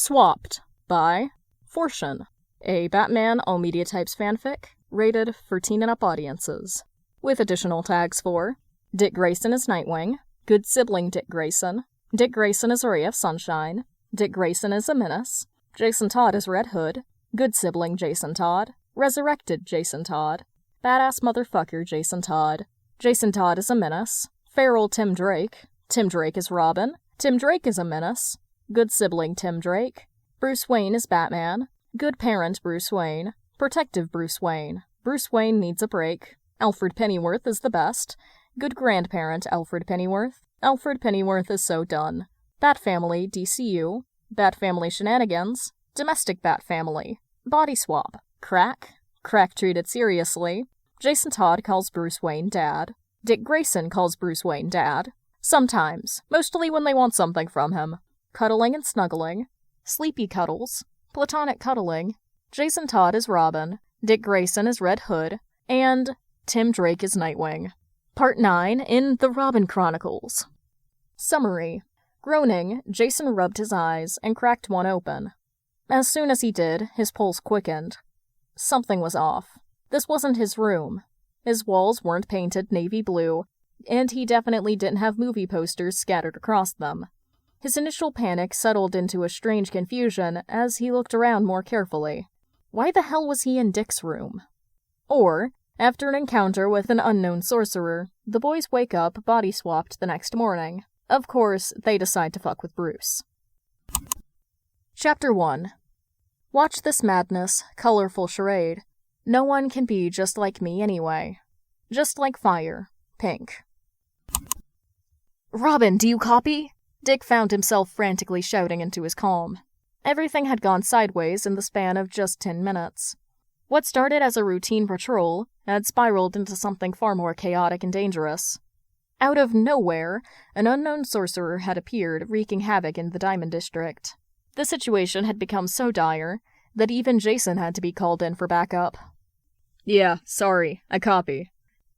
Swapped by Fortune, a Batman All Media Types fanfic, rated for teen and up audiences, with additional tags for Dick Grayson is Nightwing, good sibling Dick Grayson is a ray of sunshine, Dick Grayson is a menace, Jason Todd is Red Hood, good sibling Jason Todd, resurrected Jason Todd, badass motherfucker Jason Todd is a menace, feral Tim Drake is Robin, Tim Drake is a menace, good sibling Tim Drake, Bruce Wayne is Batman, good parent Bruce Wayne, protective Bruce Wayne needs a break, Alfred Pennyworth is the best, good grandparent Alfred Pennyworth is so done, Bat Family DCU, Bat Family shenanigans, domestic Bat Family, body swap, crack treated seriously, Jason Todd calls Bruce Wayne dad, Dick Grayson calls Bruce Wayne dad, sometimes, mostly when they want something from him, cuddling and snuggling, sleepy cuddles, platonic cuddling, Jason Todd is Robin, Dick Grayson is Red Hood, and Tim Drake is Nightwing. Part 9 in The Robin Chronicles. Summary. Groaning, Jason rubbed his eyes and cracked one open. As soon as he did, his pulse quickened. Something was off. This wasn't his room. His walls weren't painted navy blue, and he definitely didn't have movie posters scattered across them. His initial panic settled into a strange confusion as he looked around more carefully. Why the hell was he in Dick's room? Or, after an encounter with an unknown sorcerer, the boys wake up body-swapped the next morning. Of course, they decide to fuck with Bruce. Chapter 1. Watch this madness, colorful charade. No one can be just like me anyway. Just like fire. Pink. Robin, do you copy? Dick found himself frantically shouting into his calm. Everything had gone sideways in the span of just 10 minutes. What started as a routine patrol had spiraled into something far more chaotic and dangerous. Out of nowhere, an unknown sorcerer had appeared, wreaking havoc in the Diamond District. The situation had become so dire that even Jason had to be called in for backup. Yeah, sorry, I copy.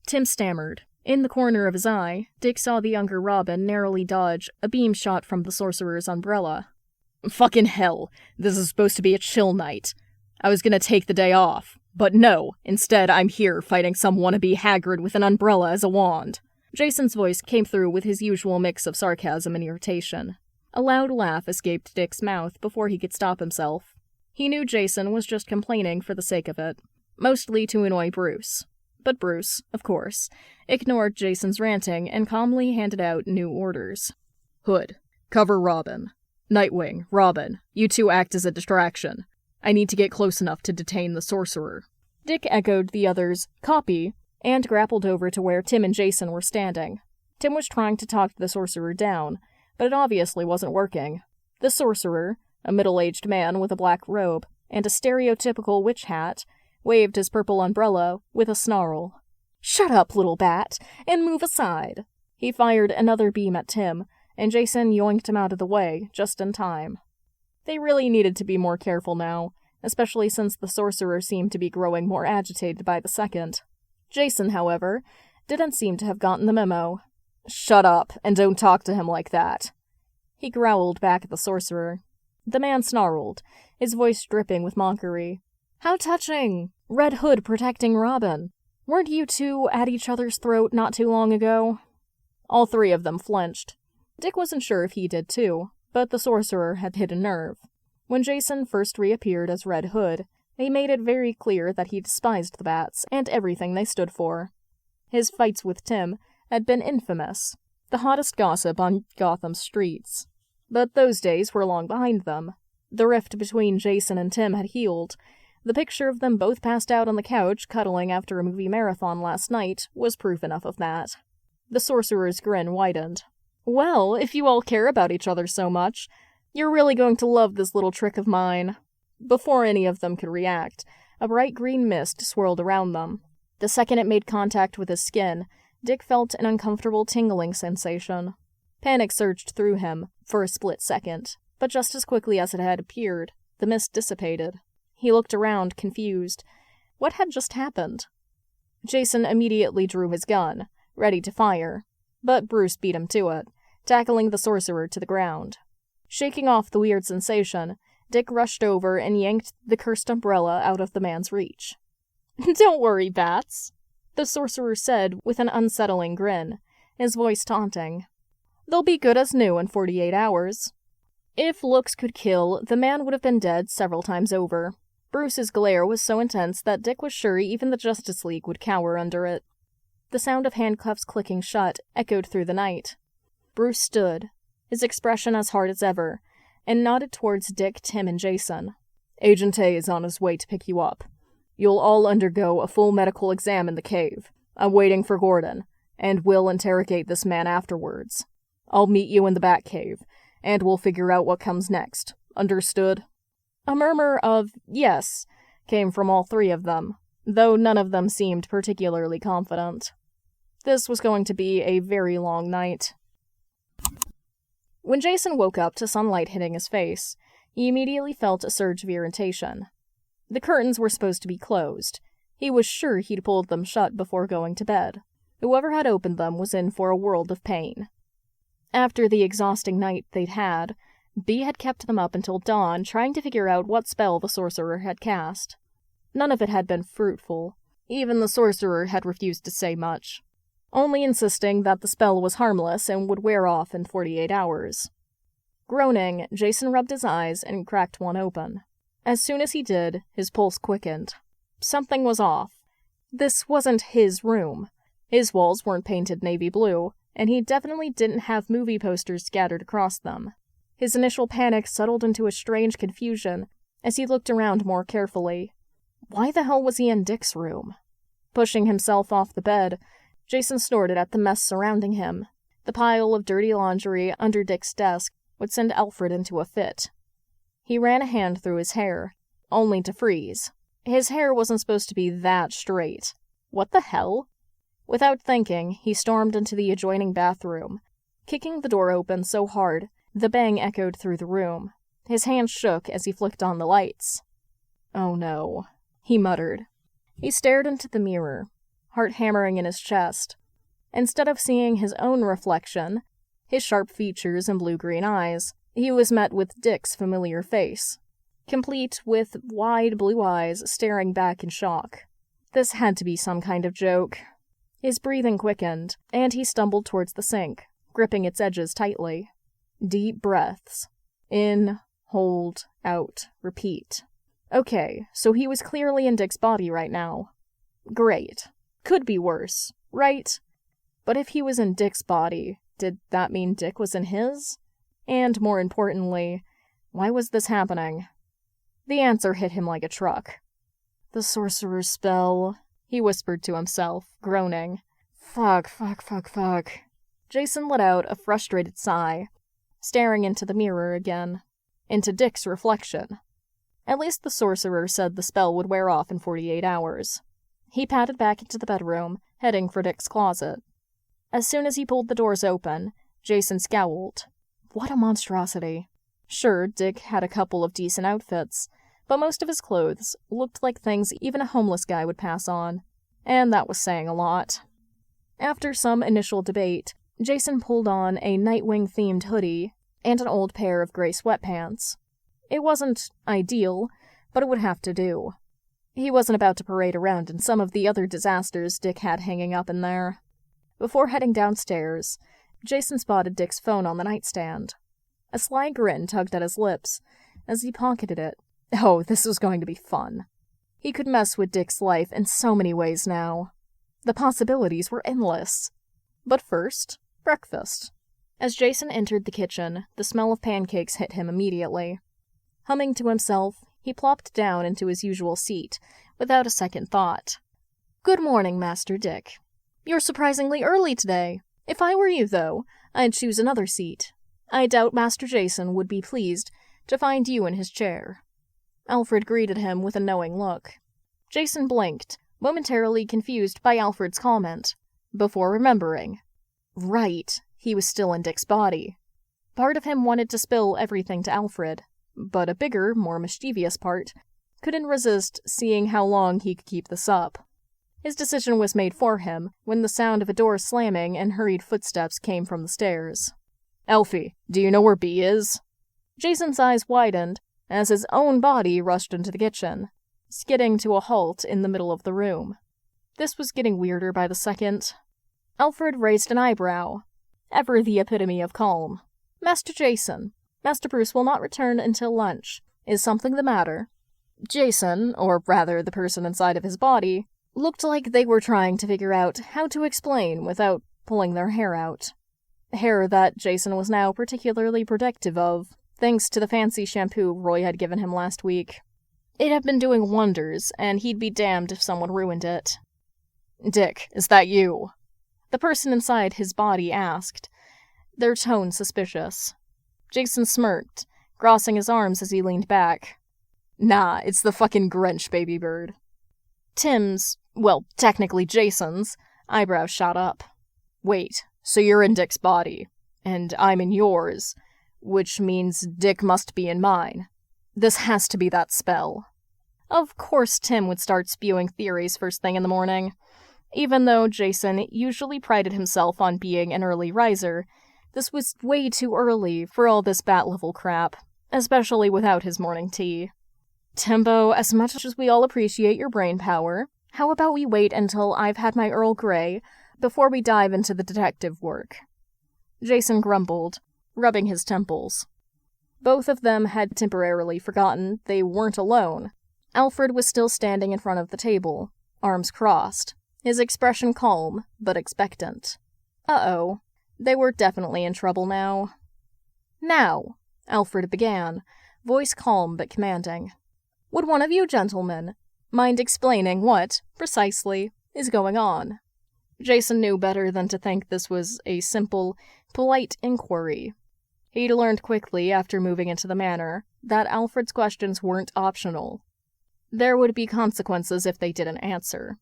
Tim stammered. In the corner of his eye, Dick saw the younger Robin narrowly dodge a beam shot from the sorcerer's umbrella. Fucking hell, this is supposed to be a chill night. I was gonna take the day off, but no, instead I'm here fighting some wannabe haggard with an umbrella as a wand. Jason's voice came through with his usual mix of sarcasm and irritation. A loud laugh escaped Dick's mouth before he could stop himself. He knew Jason was just complaining for the sake of it, mostly to annoy Bruce. But Bruce, of course, ignored Jason's ranting and calmly handed out new orders. Hood, cover Robin. Nightwing, Robin, you two act as a distraction. I need to get close enough to detain the sorcerer. Dick echoed the others' copy and grappled over to where Tim and Jason were standing. Tim was trying to talk the sorcerer down, but it obviously wasn't working. The sorcerer, a middle-aged man with a black robe and a stereotypical witch hat, waved his purple umbrella with a snarl. Shut up, little bat, and move aside. He fired another beam at Tim, and Jason yoinked him out of the way, just in time. They really needed to be more careful now, especially since the sorcerer seemed to be growing more agitated by the second. Jason, however, didn't seem to have gotten the memo. Shut up, and don't talk to him like that. He growled back at the sorcerer. The man snarled, his voice dripping with mockery. How touching! Red Hood protecting Robin. Weren't you two at each other's throat not too long ago? All three of them flinched. Dick wasn't sure if he did too, but the sorcerer had hit a nerve. When Jason first reappeared as Red Hood, he made it very clear that he despised the Bats and everything they stood for. His fights with Tim had been infamous, the hottest gossip on Gotham's streets. But those days were long behind them. The rift between Jason and Tim had healed. The picture of them both passed out on the couch cuddling after a movie marathon last night was proof enough of that. The sorcerer's grin widened. Well, if you all care about each other so much, you're really going to love this little trick of mine. Before any of them could react, a bright green mist swirled around them. The second it made contact with his skin, Dick felt an uncomfortable tingling sensation. Panic surged through him for a split second, but just as quickly as it had appeared, the mist dissipated. He looked around, confused. What had just happened? Jason immediately drew his gun, ready to fire, but Bruce beat him to it, tackling the sorcerer to the ground. Shaking off the weird sensation, Dick rushed over and yanked the cursed umbrella out of the man's reach. "Don't worry, Bats," the sorcerer said with an unsettling grin, his voice taunting. "They'll be good as new in 48 hours. If looks could kill, the man would have been dead several times over. Bruce's glare was so intense that Dick was sure even the Justice League would cower under it. The sound of handcuffs clicking shut echoed through the night. Bruce stood, his expression as hard as ever, and nodded towards Dick, Tim, and Jason. "Agent A is on his way to pick you up. You'll all undergo a full medical exam in the cave. I'm waiting for Gordon, and we'll interrogate this man afterwards. I'll meet you in the Batcave, and we'll figure out what comes next. Understood?" A murmur of "yes" came from all three of them, though none of them seemed particularly confident. This was going to be a very long night. When Jason woke up to sunlight hitting his face, he immediately felt a surge of irritation. The curtains were supposed to be closed. He was sure he'd pulled them shut before going to bed. Whoever had opened them was in for a world of pain. After the exhausting night they'd had, B had kept them up until dawn trying to figure out what spell the sorcerer had cast. None of it had been fruitful. Even the sorcerer had refused to say much, only insisting that the spell was harmless and would wear off in 48 hours. Groaning, Jason rubbed his eyes and cracked one open. As soon as he did, his pulse quickened. Something was off. This wasn't his room. His walls weren't painted navy blue, and he definitely didn't have movie posters scattered across them. His initial panic settled into a strange confusion as he looked around more carefully. Why the hell was he in Dick's room? Pushing himself off the bed, Jason snorted at the mess surrounding him. The pile of dirty laundry under Dick's desk would send Alfred into a fit. He ran a hand through his hair, only to freeze. His hair wasn't supposed to be that straight. What the hell? Without thinking, he stormed into the adjoining bathroom, kicking the door open so hard the bang echoed through the room. His hand shook as he flicked on the lights. "Oh no," he muttered. He stared into the mirror, heart hammering in his chest. Instead of seeing his own reflection, his sharp features and blue-green eyes, he was met with Dick's familiar face, complete with wide blue eyes staring back in shock. This had to be some kind of joke. His breathing quickened, and he stumbled towards the sink, gripping its edges tightly. Deep breaths. In, hold, out, repeat. Okay, so he was clearly in Dick's body right now. Great. Could be worse, right? But if he was in Dick's body, did that mean Dick was in his? And more importantly, why was this happening? The answer hit him like a truck. "The sorcerer's spell," he whispered to himself, groaning. Fuck. Jason let out a frustrated sigh, staring into the mirror again. Into Dick's reflection. At least the sorcerer said the spell would wear off in 48 hours. He padded back into the bedroom, heading for Dick's closet. As soon as he pulled the doors open, Jason scowled. What a monstrosity. Sure, Dick had a couple of decent outfits, but most of his clothes looked like things even a homeless guy would pass on, and that was saying a lot. After some initial debate, Jason pulled on a Nightwing-themed hoodie and an old pair of gray sweatpants. It wasn't ideal, but it would have to do. He wasn't about to parade around in some of the other disasters Dick had hanging up in there. Before heading downstairs, Jason spotted Dick's phone on the nightstand. A sly grin tugged at his lips as he pocketed it. Oh, this was going to be fun. He could mess with Dick's life in so many ways now. The possibilities were endless. But first, breakfast. As Jason entered the kitchen, the smell of pancakes hit him immediately. Humming to himself, he plopped down into his usual seat, without a second thought. "Good morning, Master Dick. You're surprisingly early today. If I were you, though, I'd choose another seat. I doubt Master Jason would be pleased to find you in his chair." Alfred greeted him with a knowing look. Jason blinked, momentarily confused by Alfred's comment, before remembering. Right, he was still in Dick's body. Part of him wanted to spill everything to Alfred, but a bigger, more mischievous part couldn't resist seeing how long he could keep this up. His decision was made for him when the sound of a door slamming and hurried footsteps came from the stairs. "Elfie, do you know where B is?" Jason's eyes widened as his own body rushed into the kitchen, skidding to a halt in the middle of the room. This was getting weirder by the second. Alfred raised an eyebrow, ever the epitome of calm. "Master Jason, Master Bruce will not return until lunch. Is something the matter?" Jason, or rather the person inside of his body, looked like they were trying to figure out how to explain without pulling their hair out. Hair that Jason was now particularly protective of, thanks to the fancy shampoo Roy had given him last week. It had been doing wonders, and he'd be damned if someone ruined it. "Dick, is that you?" the person inside his body asked, their tone suspicious. Jason smirked, crossing his arms as he leaned back. "Nah, it's the fucking Grinch, baby bird." Tim's, well, technically Jason's, eyebrows shot up. "Wait, so you're in Dick's body, and I'm in yours, which means Dick must be in mine. This has to be that spell." Of course Tim would start spewing theories first thing in the morning. Even though Jason usually prided himself on being an early riser, this was way too early for all this bat-level crap, especially without his morning tea. "Timbo, as much as we all appreciate your brain power, how about we wait until I've had my Earl Grey before we dive into the detective work?" Jason grumbled, rubbing his temples. Both of them had temporarily forgotten they weren't alone. Alfred was still standing in front of the table, arms crossed, his expression calm but expectant. Uh-oh. They were definitely in trouble now. "Now," Alfred began, voice calm but commanding, "would one of you gentlemen mind explaining what, precisely, is going on?" Jason knew better than to think this was a simple, polite inquiry. He'd learned quickly after moving into the manor that Alfred's questions weren't optional. There would be consequences if they didn't answer.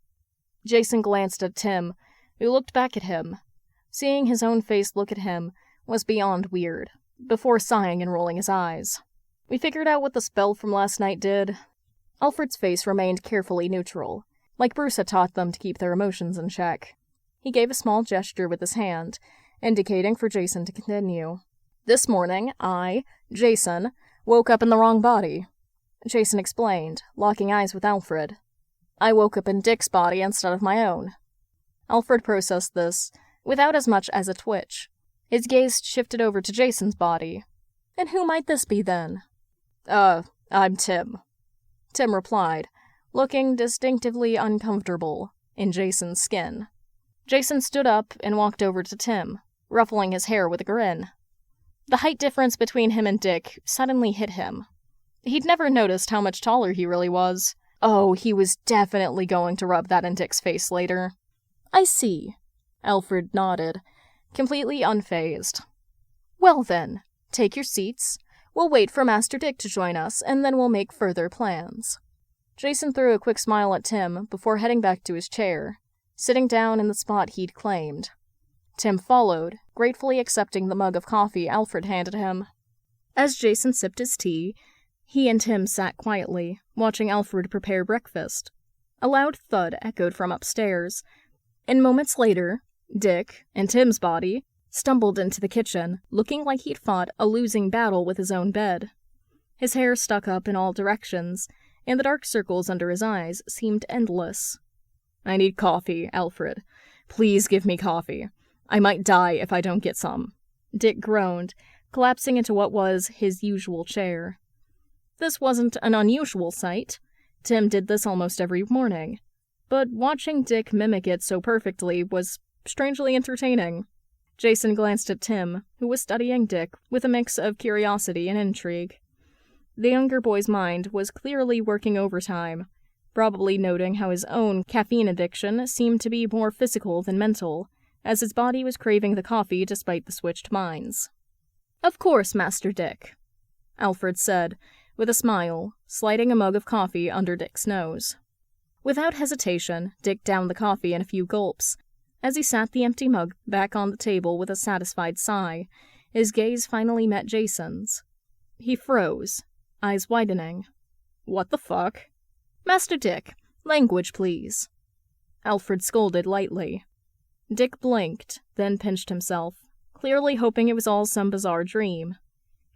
Jason glanced at Tim, who looked back at him. Seeing his own face look at him was beyond weird, before sighing and rolling his eyes. "We figured out what the spell from last night did." Alfred's face remained carefully neutral, like Bruce had taught them to keep their emotions in check. He gave a small gesture with his hand, indicating for Jason to continue. "This morning, I, Jason, woke up in the wrong body," Jason explained, locking eyes with Alfred. "I woke up in Dick's body instead of my own." Alfred processed this without as much as a twitch. His gaze shifted over to Jason's body. "And who might this be, then?" I'm Tim," Tim replied, looking distinctively uncomfortable in Jason's skin. Jason stood up and walked over to Tim, ruffling his hair with a grin. The height difference between him and Dick suddenly hit him. He'd never noticed how much taller he really was. Oh, he was definitely going to rub that in Dick's face later. "I see," Alfred nodded, completely unfazed. "Well then, take your seats. We'll wait for Master Dick to join us, and then we'll make further plans." Jason threw a quick smile at Tim before heading back to his chair, sitting down in the spot he'd claimed. Tim followed, gratefully accepting the mug of coffee Alfred handed him. As Jason sipped his tea, he and Tim sat quietly, watching Alfred prepare breakfast. A loud thud echoed from upstairs, and moments later, Dick, in Tim's body, stumbled into the kitchen, looking like he'd fought a losing battle with his own bed. His hair stuck up in all directions, and the dark circles under his eyes seemed endless. "I need coffee, Alfred. Please give me coffee. I might die if I don't get some," Dick groaned, collapsing into what was his usual chair. This wasn't an unusual sight. Tim did this almost every morning. But watching Dick mimic it so perfectly was strangely entertaining. Jason glanced at Tim, who was studying Dick with a mix of curiosity and intrigue. The younger boy's mind was clearly working overtime, probably noting how his own caffeine addiction seemed to be more physical than mental, as his body was craving the coffee despite the switched minds. "Of course, Master Dick," Alfred said, with a smile, sliding a mug of coffee under Dick's nose. Without hesitation, Dick downed the coffee in a few gulps. As he sat the empty mug back on the table with a satisfied sigh, his gaze finally met Jason's. He froze, eyes widening. "What the fuck?" "Master Dick, language, please," Alfred scolded lightly. Dick blinked, then pinched himself, clearly hoping it was all some bizarre dream.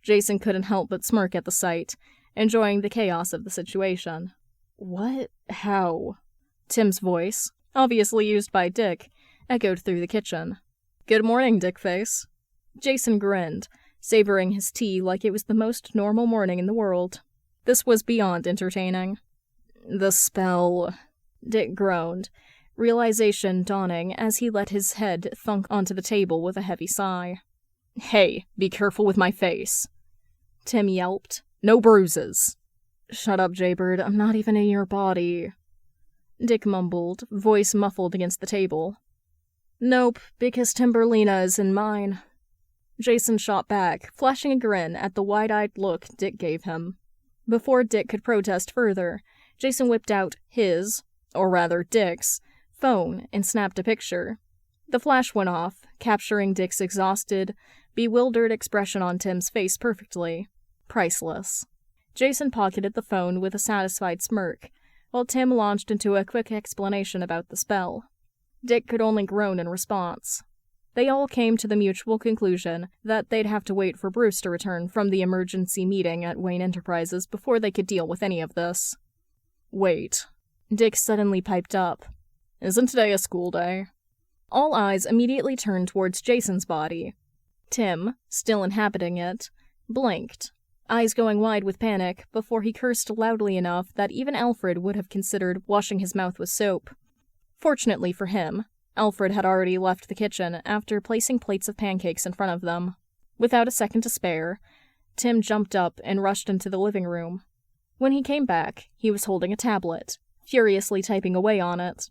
Jason couldn't help but smirk at the sight, enjoying the chaos of the situation. What? How? Tim's voice, obviously used by Dick, echoed through the kitchen. Good morning, Dickface. Jason grinned, savoring his tea like it was the most normal morning in the world. This was beyond entertaining. The spell, Dick groaned, realization dawning as he let his head thunk onto the table with a heavy sigh. Hey, be careful with my face, Tim yelped. No bruises. Shut up, Jaybird, I'm not even in your body, Dick mumbled, voice muffled against the table. Nope, because Timberlina is in mine. Jason shot back, flashing a grin at the wide-eyed look Dick gave him. Before Dick could protest further, Jason whipped out his, or rather Dick's, phone and snapped a picture. The flash went off, capturing Dick's exhausted, bewildered expression on Tim's face perfectly. Priceless. Jason pocketed the phone with a satisfied smirk, while Tim launched into a quick explanation about the spell. Dick could only groan in response. They all came to the mutual conclusion that they'd have to wait for Bruce to return from the emergency meeting at Wayne Enterprises before they could deal with any of this. Wait. Dick suddenly piped up. Isn't today a school day? All eyes immediately turned towards Jason's body. Tim, still inhabiting it, blinked, eyes going wide with panic before he cursed loudly enough that even Alfred would have considered washing his mouth with soap. Fortunately for him, Alfred had already left the kitchen after placing plates of pancakes in front of them. Without a second to spare, Tim jumped up and rushed into the living room. When he came back, he was holding a tablet, furiously typing away on it.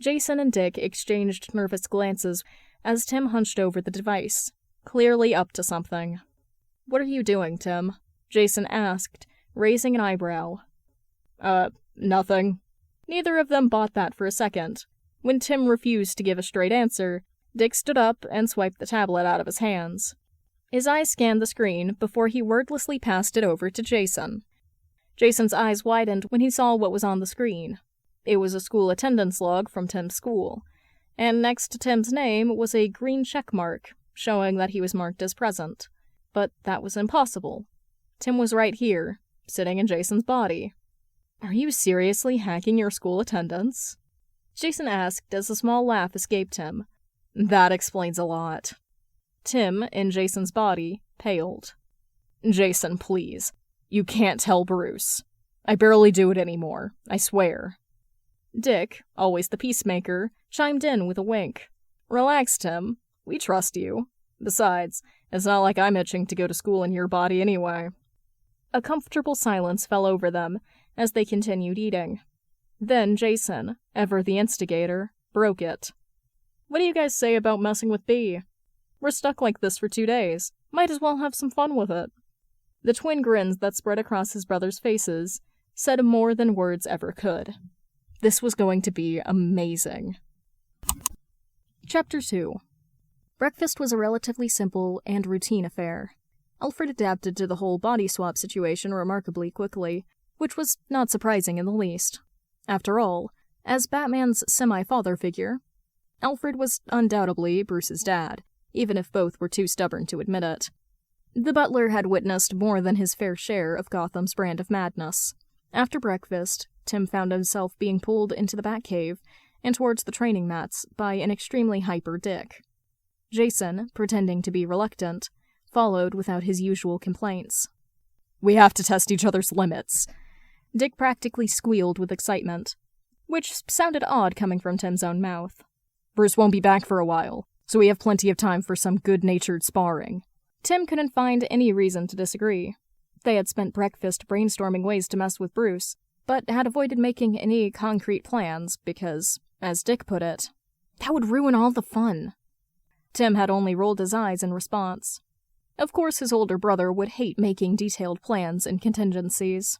Jason and Dick exchanged nervous glances as Tim hunched over the device, clearly up to something. What are you doing, Tim? Jason asked, raising an eyebrow. Nothing. Neither of them bought that for a second. When Tim refused to give a straight answer, Dick stood up and swiped the tablet out of his hands. His eyes scanned the screen before he wordlessly passed it over to Jason. Jason's eyes widened when he saw what was on the screen. It was a school attendance log from Tim's school, and next to Tim's name was a green check mark, showing that he was marked as present. But that was impossible. Tim was right here, sitting in Jason's body. Are you seriously hacking your school attendance? Jason asked as a small laugh escaped him. That explains a lot. Tim, in Jason's body, paled. Jason, please. You can't tell Bruce. I barely do it anymore, I swear. Dick, always the peacemaker, chimed in with a wink. Relax, Tim. We trust you. Besides, it's not like I'm itching to go to school in your body anyway. A comfortable silence fell over them as they continued eating. Then Jason, ever the instigator, broke it. What do you guys say about messing with B? We're stuck like this for 2 days. Might as well have some fun with it. The twin grins that spread across his brothers' faces said more than words ever could. This was going to be amazing. Chapter 2. Breakfast was a relatively simple and routine affair. Alfred adapted to the whole body swap situation remarkably quickly, which was not surprising in the least. After all, as Batman's semi-father figure, Alfred was undoubtedly Bruce's dad, even if both were too stubborn to admit it. The butler had witnessed more than his fair share of Gotham's brand of madness. After breakfast, Tim found himself being pulled into the Batcave and towards the training mats by an extremely hyper Dick. Jason, pretending to be reluctant, followed without his usual complaints. We have to test each other's limits. Dick practically squealed with excitement, which sounded odd coming from Tim's own mouth. Bruce won't be back for a while, so we have plenty of time for some good-natured sparring. Tim couldn't find any reason to disagree. They had spent breakfast brainstorming ways to mess with Bruce, but had avoided making any concrete plans because, as Dick put it, that would ruin all the fun. Tim had only rolled his eyes in response. Of course his older brother would hate making detailed plans and contingencies.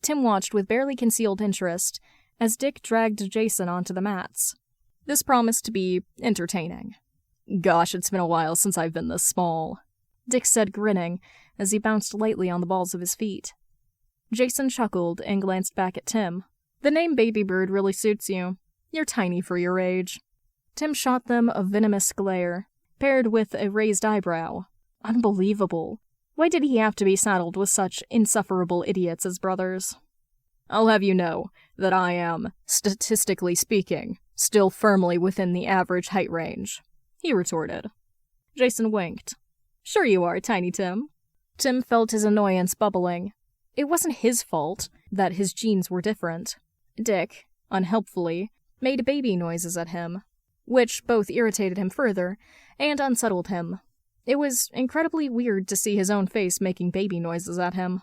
Tim watched with barely concealed interest as Dick dragged Jason onto the mats. This promised to be entertaining. Gosh, it's been a while since I've been this small, Dick said, grinning, as he bounced lightly on the balls of his feet. Jason chuckled and glanced back at Tim. The name Baby Bird really suits you. You're tiny for your age. Tim shot them a venomous glare, paired with a raised eyebrow. Unbelievable. Why did he have to be saddled with such insufferable idiots as brothers? I'll have you know that I am, statistically speaking, still firmly within the average height range, he retorted. Jason winked. Sure you are, Tiny Tim. Tim felt his annoyance bubbling. It wasn't his fault that his genes were different. Dick, unhelpfully, made baby noises at him, which both irritated him further and unsettled him. It was incredibly weird to see his own face making baby noises at him.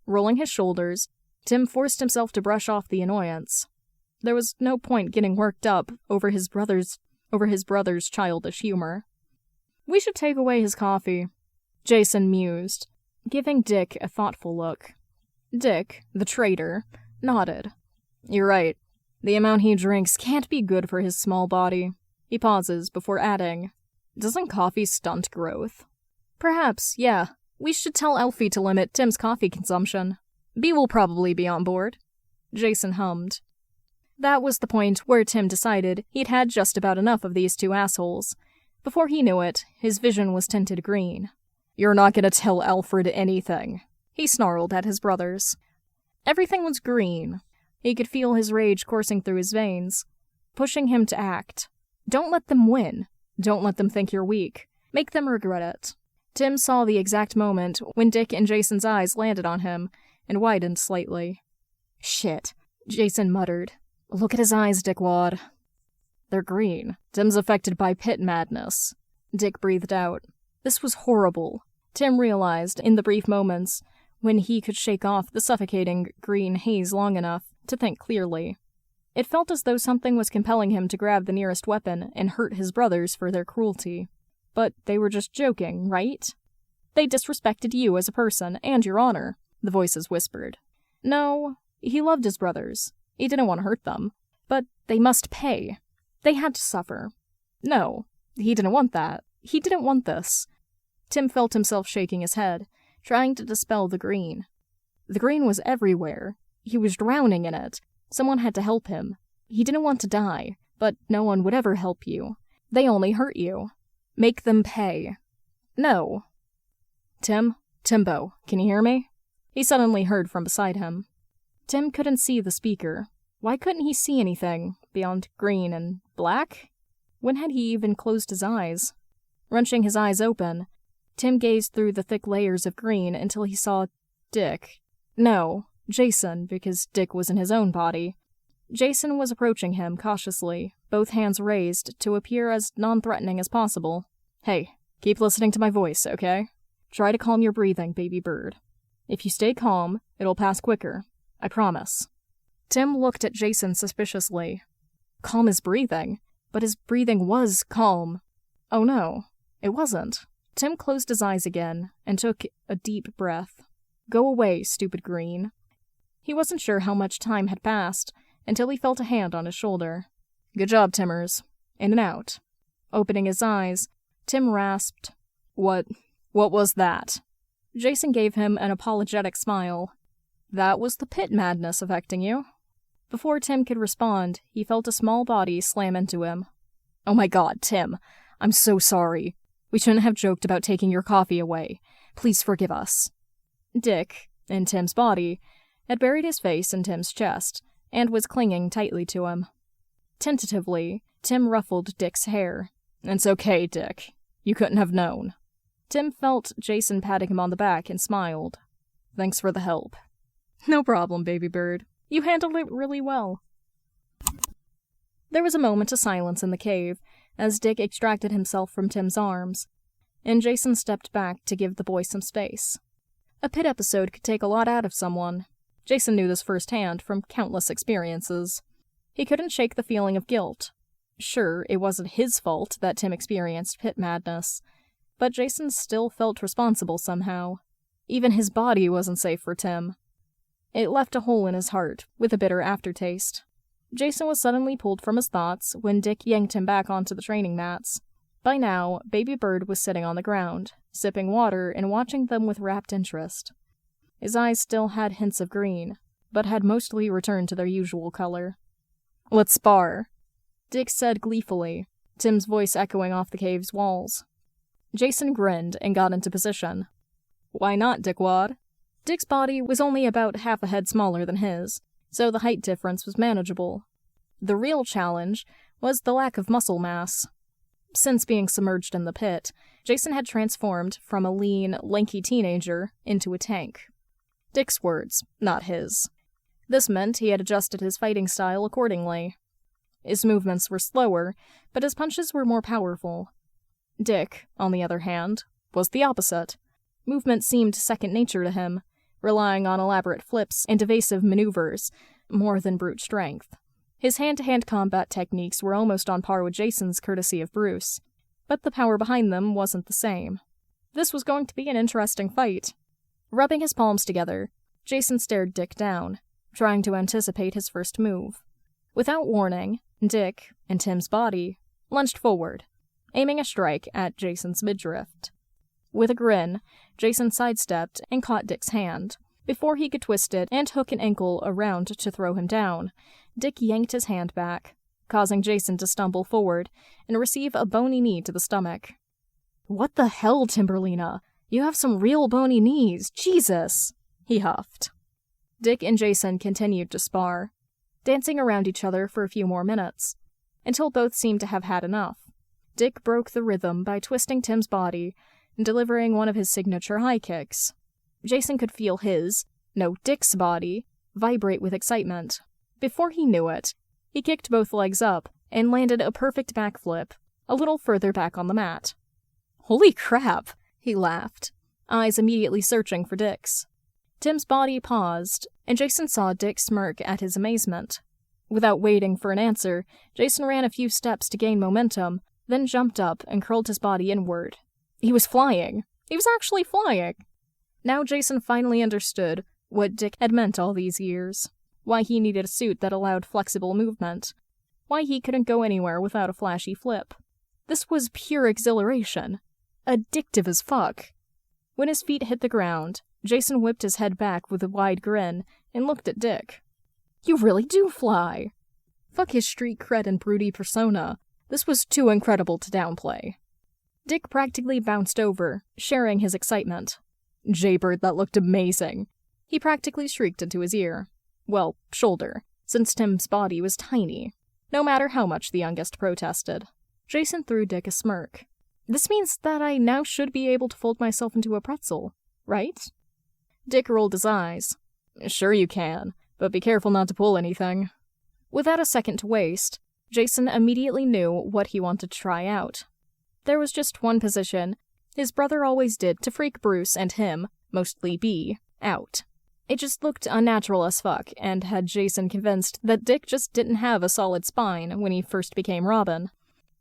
Rolling his shoulders, Tim forced himself to brush off the annoyance. There was no point getting worked up over his brother's childish humor. We should take away his coffee, Jason mused, giving Dick a thoughtful look. Dick, the traitor, nodded. You're right. The amount he drinks can't be good for his small body. He pauses before adding, doesn't coffee stunt growth? Perhaps, yeah. We should tell Elfie to limit Tim's coffee consumption. Bee will probably be on board. Jason hummed. That was the point where Tim decided he'd had just about enough of these two assholes. Before he knew it, his vision was tinted green. You're not gonna tell Alfred anything, he snarled at his brothers. Everything was green. He could feel his rage coursing through his veins, pushing him to act. Don't let them win. Don't let them think you're weak. Make them regret it. Tim saw the exact moment when Dick and Jason's eyes landed on him and widened slightly. Shit, Jason muttered. Look at his eyes, Dickwad. They're green. Tim's affected by pit madness. Dick breathed out. This was horrible. Tim realized, in the brief moments when he could shake off the suffocating green haze long enough to think clearly. It felt as though something was compelling him to grab the nearest weapon and hurt his brothers for their cruelty. But they were just joking, right? They disrespected you as a person and your honor, the voices whispered. No, he loved his brothers. He didn't want to hurt them. But they must pay. They had to suffer. No, he didn't want that. He didn't want this. Tim felt himself shaking his head, trying to dispel the green. The green was everywhere. He was drowning in it. Someone had to help him. He didn't want to die, but no one would ever help you. They only hurt you. Make them pay. No. Timbo, can you hear me? He suddenly heard from beside him. Tim couldn't see the speaker. Why couldn't he see anything beyond green and black? When had he even closed his eyes? Wrenching his eyes open, Tim gazed through the thick layers of green until he saw Dick. No, Jason, because Dick was in his own body. Jason was approaching him cautiously, both hands raised to appear as non-threatening as possible. Hey, keep listening to my voice, okay? Try to calm your breathing, baby bird. If you stay calm, it'll pass quicker. I promise. Tim looked at Jason suspiciously. Calm his breathing? But his breathing was calm. Oh no, it wasn't. Tim closed his eyes again and took a deep breath. Go away, stupid green. He wasn't sure how much time had passed until he felt a hand on his shoulder. Good job, Timmers. In and out. Opening his eyes, Tim rasped, What was that? Jason gave him an apologetic smile. That was the pit madness affecting you. Before Tim could respond, he felt a small body slam into him. Oh my god, Tim. I'm so sorry. We shouldn't have joked about taking your coffee away. Please forgive us. Dick, in Tim's body, had buried his face in Tim's chest and was clinging tightly to him. Tentatively, Tim ruffled Dick's hair. It's okay, Dick. You couldn't have known. Tim felt Jason patting him on the back and smiled. Thanks for the help. No problem, baby bird. You handled it really well. There was a moment of silence in the cave as Dick extracted himself from Tim's arms, and Jason stepped back to give the boy some space. A pit episode could take a lot out of someone. Jason knew this firsthand from countless experiences. He couldn't shake the feeling of guilt. Sure, it wasn't his fault that Tim experienced pit madness, but Jason still felt responsible somehow. Even his body wasn't safe for Tim. It left a hole in his heart, with a bitter aftertaste. Jason was suddenly pulled from his thoughts when Dick yanked him back onto the training mats. By now, Baby Bird was sitting on the ground, sipping water and watching them with rapt interest. His eyes still had hints of green, but had mostly returned to their usual color. Let's spar, Dick said gleefully, Tim's voice echoing off the cave's walls. Jason grinned and got into position. Why not, dickwad? Dick's body was only about half a head smaller than his, so the height difference was manageable. The real challenge was the lack of muscle mass. Since being submerged in the pit, Jason had transformed from a lean, lanky teenager into a tank. Dick's words, not his. This meant he had adjusted his fighting style accordingly. His movements were slower, but his punches were more powerful. Dick, on the other hand, was the opposite. Movement seemed second nature to him, relying on elaborate flips and evasive maneuvers, more than brute strength. His hand-to-hand combat techniques were almost on par with Jason's courtesy of Bruce, but the power behind them wasn't the same. This was going to be an interesting fight. Rubbing his palms together, Jason stared Dick down, trying to anticipate his first move. Without warning, Dick, in Tim's body, lunged forward, aiming a strike at Jason's midriff. With a grin, Jason sidestepped and caught Dick's hand. Before he could twist it and hook an ankle around to throw him down, Dick yanked his hand back, causing Jason to stumble forward and receive a bony knee to the stomach. "What the hell, Timberlina? You have some real bony knees, Jesus!" he huffed. Dick and Jason continued to spar, dancing around each other for a few more minutes, until both seemed to have had enough. Dick broke the rhythm by twisting Tim's body and delivering one of his signature high kicks. Jason could feel Dick's body, vibrate with excitement. Before he knew it, he kicked both legs up and landed a perfect backflip, a little further back on the mat. "Holy crap!" he laughed, eyes immediately searching for Dick's. Tim's body paused, and Jason saw Dick smirk at his amazement. Without waiting for an answer, Jason ran a few steps to gain momentum, then jumped up and curled his body inward. He was flying. He was actually flying. Now Jason finally understood what Dick had meant all these years, why he needed a suit that allowed flexible movement, why he couldn't go anywhere without a flashy flip. This was pure exhilaration. Addictive as fuck. When his feet hit the ground, Jason whipped his head back with a wide grin and looked at Dick. "You really do fly!" Fuck his street cred and broody persona. This was too incredible to downplay. Dick practically bounced over, sharing his excitement. "Jaybird, that looked amazing!" He practically shrieked into his ear. Well, shoulder, since Tim's body was tiny, no matter how much the youngest protested. Jason threw Dick a smirk. "This means that I now should be able to fold myself into a pretzel, right?" Dick rolled his eyes. "Sure you can, but be careful not to pull anything." Without a second to waste, Jason immediately knew what he wanted to try out. There was just one position his brother always did to freak Bruce and him, mostly B, out. It just looked unnatural as fuck, and had Jason convinced that Dick just didn't have a solid spine when he first became Robin.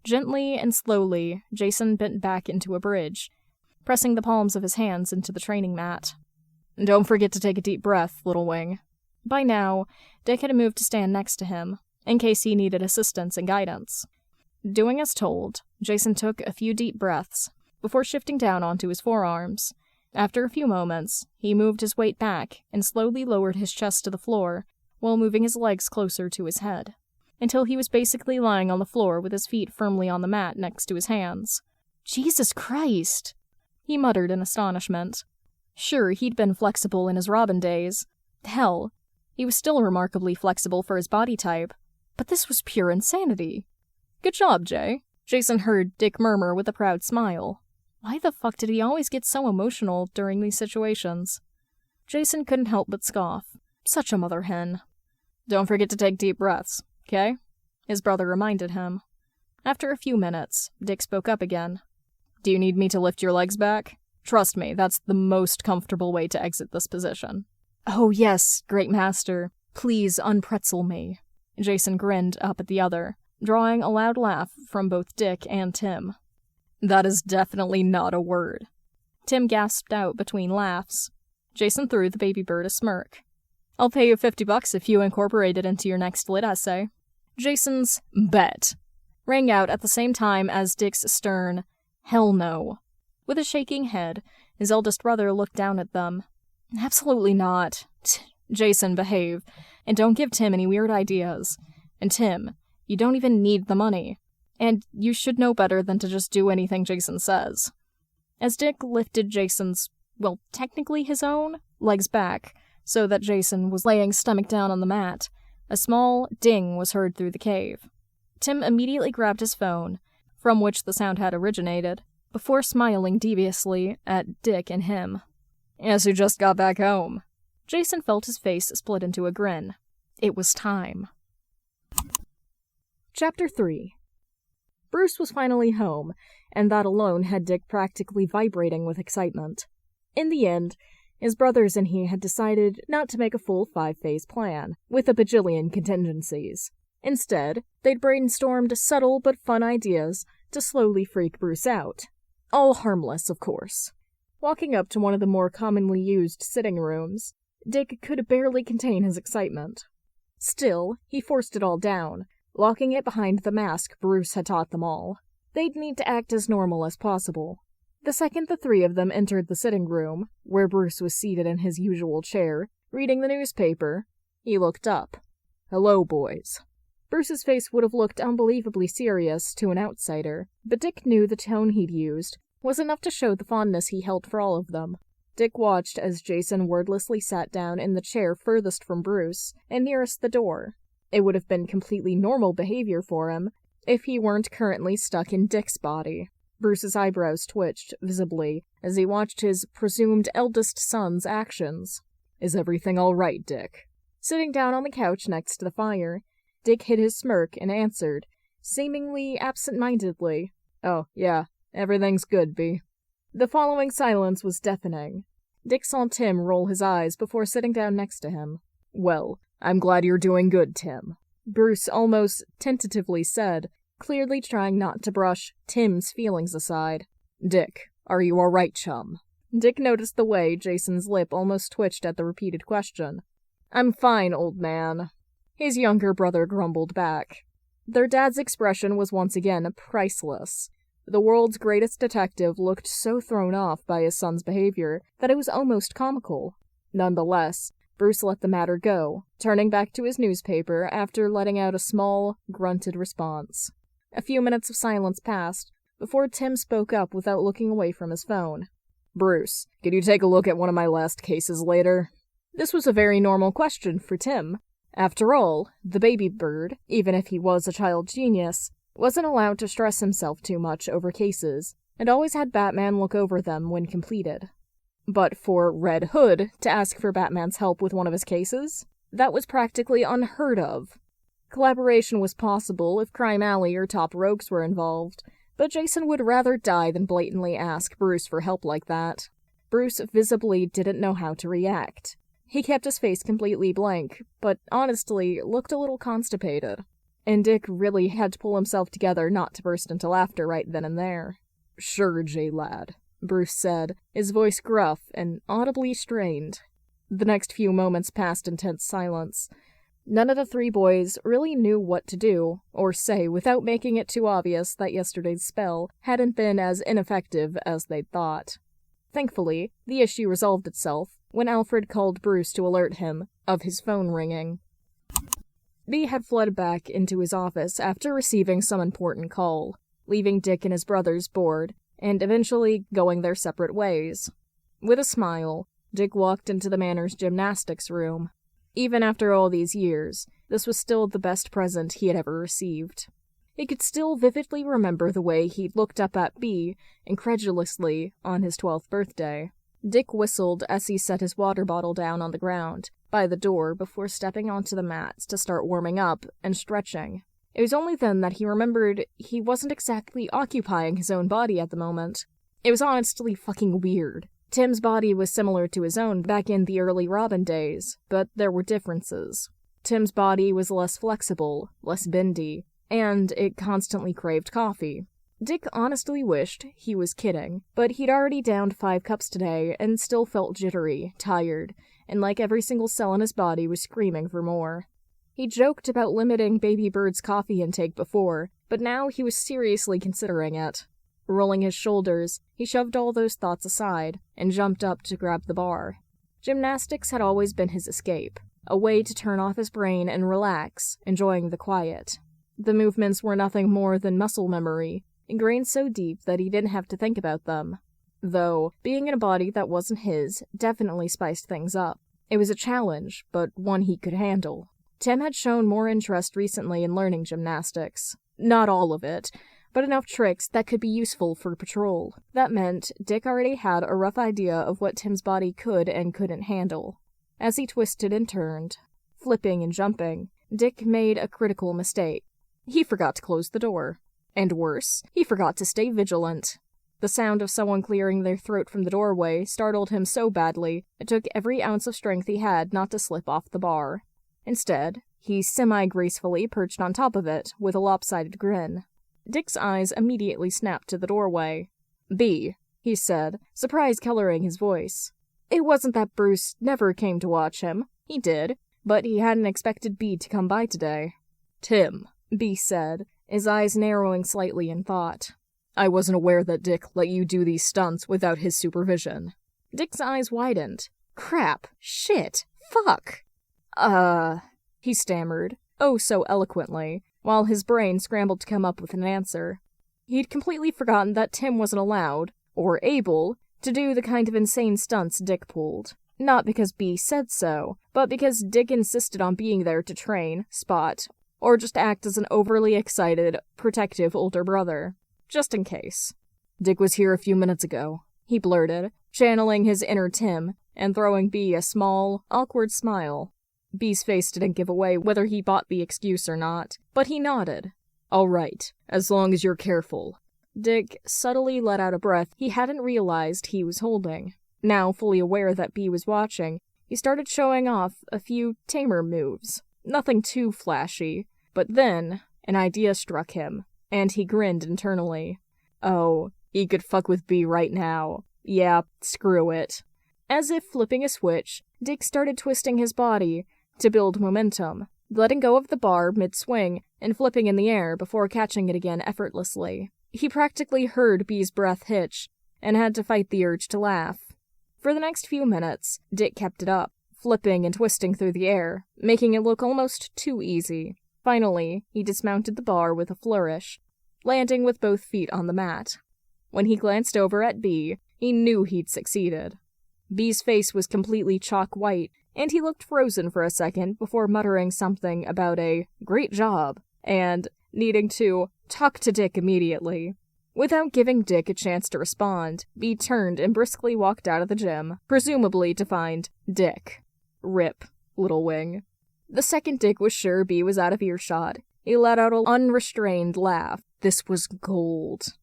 Gently and slowly, Jason bent back into a bridge, pressing the palms of his hands into the training mat. "Don't forget to take a deep breath, Little Wing." By now, Dick had moved to stand next to him, in case he needed assistance and guidance. Doing as told, Jason took a few deep breaths, before shifting down onto his forearms. After a few moments, he moved his weight back and slowly lowered his chest to the floor, while moving his legs closer to his head, until he was basically lying on the floor with his feet firmly on the mat next to his hands. "Jesus Christ!" he muttered in astonishment. Sure, he'd been flexible in his Robin days. Hell, he was still remarkably flexible for his body type, but this was pure insanity. "Good job, Jay," Jason heard Dick murmur with a proud smile. Why the fuck did he always get so emotional during these situations? Jason couldn't help but scoff. Such a mother hen. "Don't forget to take deep breaths, okay?" his brother reminded him. After a few minutes, Dick spoke up again. "Do you need me to lift your legs back? Trust me, that's the most comfortable way to exit this position." "Oh yes, great master. Please unpretzel me." Jason grinned up at the other, drawing a loud laugh from both Dick and Tim. "That is definitely not a word." Tim gasped out between laughs. Jason threw the baby bird a smirk. "I'll pay you $50 if you incorporate it into your next lit essay." Jason's "bet" rang out at the same time as Dick's stern "hell no." With a shaking head, his eldest brother looked down at them. "Absolutely not. Jason, behave, and don't give Tim any weird ideas. And Tim, you don't even need the money. And you should know better than to just do anything Jason says." As Dick lifted Jason's well, technically his own, legs back, so that Jason was laying stomach down on the mat, a small ding was heard through the cave. Tim immediately grabbed his phone, from which the sound had originated, before smiling deviously at Dick and him. "Yes, you just got back home." Jason felt his face split into a grin. It was time. Chapter 3. Bruce was finally home, and that alone had Dick practically vibrating with excitement. In the end, his brothers and he had decided not to make a full 5-phase plan, with a bajillion contingencies. Instead, they'd brainstormed subtle but fun ideas to slowly freak Bruce out. All harmless, of course. Walking up to one of the more commonly used sitting rooms, Dick could barely contain his excitement. Still, he forced it all down, locking it behind the mask Bruce had taught them all. They'd need to act as normal as possible. The second the three of them entered the sitting room, where Bruce was seated in his usual chair, reading the newspaper, he looked up. "Hello, boys." Bruce's face would have looked unbelievably serious to an outsider, but Dick knew the tone he'd used was enough to show the fondness he held for all of them. Dick watched as Jason wordlessly sat down in the chair furthest from Bruce and nearest the door. It would have been completely normal behavior for him if he weren't currently stuck in Dick's body. Bruce's eyebrows twitched visibly as he watched his presumed eldest son's actions. "Is everything all right, Dick?" Sitting down on the couch next to the fire, Dick hid his smirk and answered, seemingly absent-mindedly, "Oh, yeah, everything's good, B." The following silence was deafening. Dick saw Tim roll his eyes before sitting down next to him. "Well, I'm glad you're doing good, Tim," Bruce almost tentatively said, clearly trying not to brush Tim's feelings aside. "Dick, are you all right, chum?" Dick noticed the way Jason's lip almost twitched at the repeated question. "I'm fine, old man," his younger brother grumbled back. Their dad's expression was once again priceless. The world's greatest detective looked so thrown off by his son's behavior that it was almost comical. Nonetheless, Bruce let the matter go, turning back to his newspaper after letting out a small, grunted response. A few minutes of silence passed before Tim spoke up without looking away from his phone. "Bruce, could you take a look at one of my last cases later?" This was a very normal question for Tim. After all, the baby bird, even if he was a child genius, wasn't allowed to stress himself too much over cases, and always had Batman look over them when completed. But for Red Hood to ask for Batman's help with one of his cases, that was practically unheard of. Collaboration was possible if Crime Alley or top rogues were involved, but Jason would rather die than blatantly ask Bruce for help like that. Bruce visibly didn't know how to react. He kept his face completely blank, but honestly looked a little constipated. And Dick really had to pull himself together not to burst into laughter right then and there. "Sure, J-lad," Bruce said, his voice gruff and audibly strained. The next few moments passed in tense silence. None of the three boys really knew what to do or say without making it too obvious that yesterday's spell hadn't been as ineffective as they'd thought. Thankfully, the issue resolved itself when Alfred called Bruce to alert him of his phone ringing. B had fled back into his office after receiving some important call, leaving Dick and his brothers bored, and eventually going their separate ways. With a smile, Dick walked into the Manor's gymnastics room. Even after all these years, this was still the best present he had ever received. He could still vividly remember the way he'd looked up at B incredulously on his 12th birthday. Dick whistled as he set his water bottle down on the ground by the door before stepping onto the mats to start warming up and stretching. It was only then that he remembered he wasn't exactly occupying his own body at the moment. It was honestly fucking weird. Tim's body was similar to his own back in the early Robin days, but there were differences. Tim's body was less flexible, less bendy, and it constantly craved coffee. Dick honestly wished he was kidding, but he'd already downed 5 cups today and still felt jittery, tired, and like every single cell in his body was screaming for more. He joked about limiting Baby Bird's coffee intake before, but now he was seriously considering it. Rolling his shoulders, he shoved all those thoughts aside and jumped up to grab the bar. Gymnastics had always been his escape, a way to turn off his brain and relax, enjoying the quiet. The movements were nothing more than muscle memory, ingrained so deep that he didn't have to think about them. though being in a body that wasn't his definitely spiced things up. It was a challenge, but one he could handle. Tim had shown more interest recently in learning gymnastics. Not all of it, but enough tricks that could be useful for patrol. That meant Dick already had a rough idea of what Tim's body could and couldn't handle. As he twisted and turned, flipping and jumping, Dick made a critical mistake. He forgot to close the door. And worse, he forgot to stay vigilant. The sound of someone clearing their throat from the doorway startled him so badly it took every ounce of strength he had not to slip off the bar. Instead, he semi-gracefully perched on top of it with a lopsided grin. Dick's eyes immediately snapped to the doorway. "B," he said, surprise coloring his voice. It wasn't that Bruce never came to watch him. He did, but he hadn't expected B to come by today. "Tim," B said, his eyes narrowing slightly in thought. "I wasn't aware that Dick let you do these stunts without his supervision." Dick's eyes widened. "Crap. Shit. Fuck." He stammered, oh so eloquently, while his brain scrambled to come up with an answer. He'd completely forgotten that Tim wasn't allowed, or able, to do the kind of insane stunts Dick pulled. Not because B said so, but because Dick insisted on being there to train, spot, or just act as an overly excited, protective older brother. Just in case. "Dick was here a few minutes ago," he blurted, channeling his inner Tim, and throwing B a small, awkward smile. B's face didn't give away whether he bought the excuse or not, but he nodded. "All right, as long as you're careful." Dick subtly let out a breath he hadn't realized he was holding. Now fully aware that B was watching, he started showing off a few tamer moves. Nothing too flashy, but then an idea struck him, and he grinned internally. Oh, he could fuck with B right now. Yeah, screw it. As if flipping a switch, Dick started twisting his body to build momentum, letting go of the bar mid-swing and flipping in the air before catching it again effortlessly. He practically heard B's breath hitch and had to fight the urge to laugh. For the next few minutes, Dick kept it up, flipping and twisting through the air, making it look almost too easy. Finally, he dismounted the bar with a flourish, landing with both feet on the mat. When he glanced over at B, he knew he'd succeeded. B's face was completely chalk white, and he looked frozen for a second before muttering something about a "great job" and needing to talk to Dick immediately. Without giving Dick a chance to respond, B turned and briskly walked out of the gym, presumably to find Dick. Rip, Little Wing. The second Dick was sure B was out of earshot, he let out an unrestrained laugh. This was gold.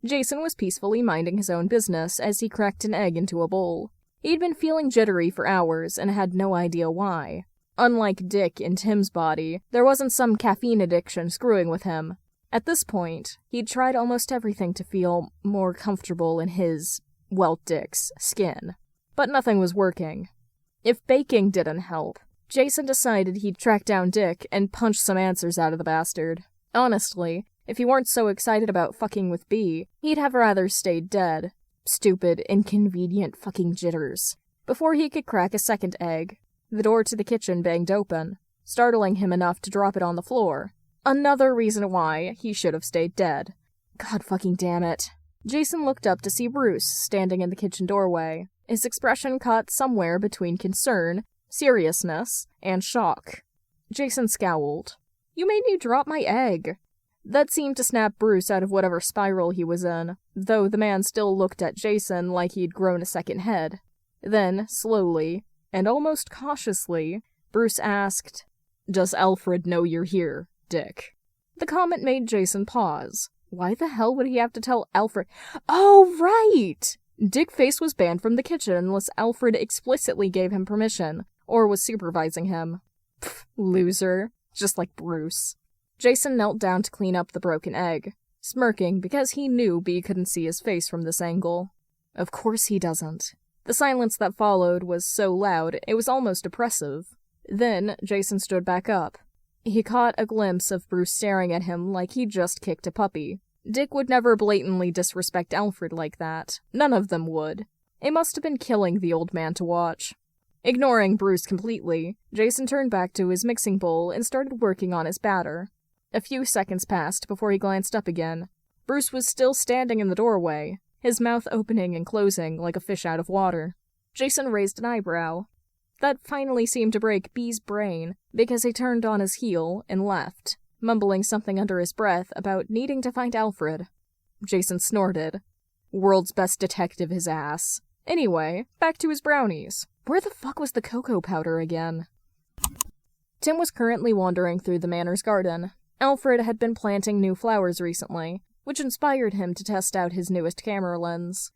Jason was peacefully minding his own business as he cracked an egg into a bowl. He'd been feeling jittery for hours and had no idea why. Unlike Dick in Tim's body, there wasn't some caffeine addiction screwing with him. At this point, he'd tried almost everything to feel more comfortable in his, well, Dick's, skin. But nothing was working. If baking didn't help, Jason decided he'd track down Dick and punch some answers out of the bastard. Honestly, if he weren't so excited about fucking with B, he'd have rather stayed dead. Stupid, inconvenient fucking jitters. Before he could crack a second egg, the door to the kitchen banged open, startling him enough to drop it on the floor. Another reason why he should have stayed dead. God fucking damn it. Jason looked up to see Bruce standing in the kitchen doorway, his expression caught somewhere between concern, seriousness, and shock. Jason scowled. "You made me drop my egg." That seemed to snap Bruce out of whatever spiral he was in, though the man still looked at Jason like he'd grown a second head. Then, slowly, and almost cautiously, Bruce asked, "Does Alfred know you're here, Dick?" The comment made Jason pause. Why the hell would he have to tell Alfred? Oh, right! Dick Face was banned from the kitchen unless Alfred explicitly gave him permission, or was supervising him. Pfft, loser. Just like Bruce. Jason knelt down to clean up the broken egg, smirking because he knew B couldn't see his face from this angle. Of course he doesn't. The silence that followed was so loud it was almost oppressive. Then Jason stood back up. He caught a glimpse of Bruce staring at him like he'd just kicked a puppy. Dick would never blatantly disrespect Alfred like that. None of them would. It must have been killing the old man to watch. Ignoring Bruce completely, Jason turned back to his mixing bowl and started working on his batter. A few seconds passed before he glanced up again. Bruce was still standing in the doorway, his mouth opening and closing like a fish out of water. Jason raised an eyebrow. That finally seemed to break B's brain, because he turned on his heel and left, mumbling something under his breath about needing to find Alfred. Jason snorted. World's best detective, his ass. Anyway, back to his brownies. Where the fuck was the cocoa powder again? Tim was currently wandering through the manor's garden. Alfred had been planting new flowers recently, which inspired him to test out his newest camera lens.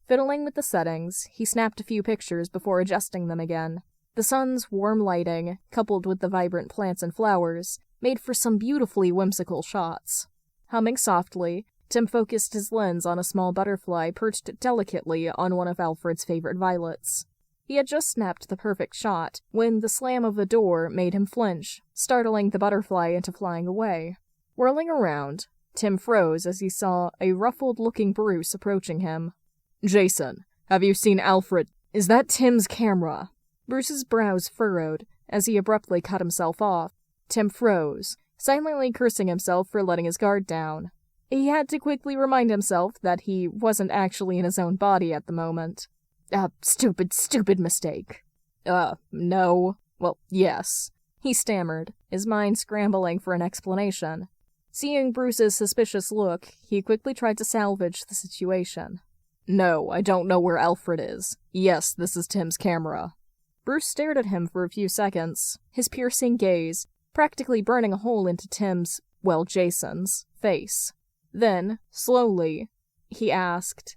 Fiddling with the settings, he snapped a few pictures before adjusting them again. The sun's warm lighting, coupled with the vibrant plants and flowers, made for some beautifully whimsical shots. Humming softly, Tim focused his lens on a small butterfly perched delicately on one of Alfred's favorite violets. He had just snapped the perfect shot when the slam of the door made him flinch, startling the butterfly into flying away. Whirling around, Tim froze as he saw a ruffled-looking Bruce approaching him. "Jason, have you seen Alfred? Is that Tim's camera?" Bruce's brows furrowed as he abruptly cut himself off. Tim froze, silently cursing himself for letting his guard down. He had to quickly remind himself that he wasn't actually in his own body at the moment. Stupid mistake. No. Well, yes. He stammered, his mind scrambling for an explanation. Seeing Bruce's suspicious look, he quickly tried to salvage the situation. "No, I don't know where Alfred is. Yes, this is Tim's camera." Bruce stared at him for a few seconds, his piercing gaze practically burning a hole into Jason's, face. Then, slowly, he asked,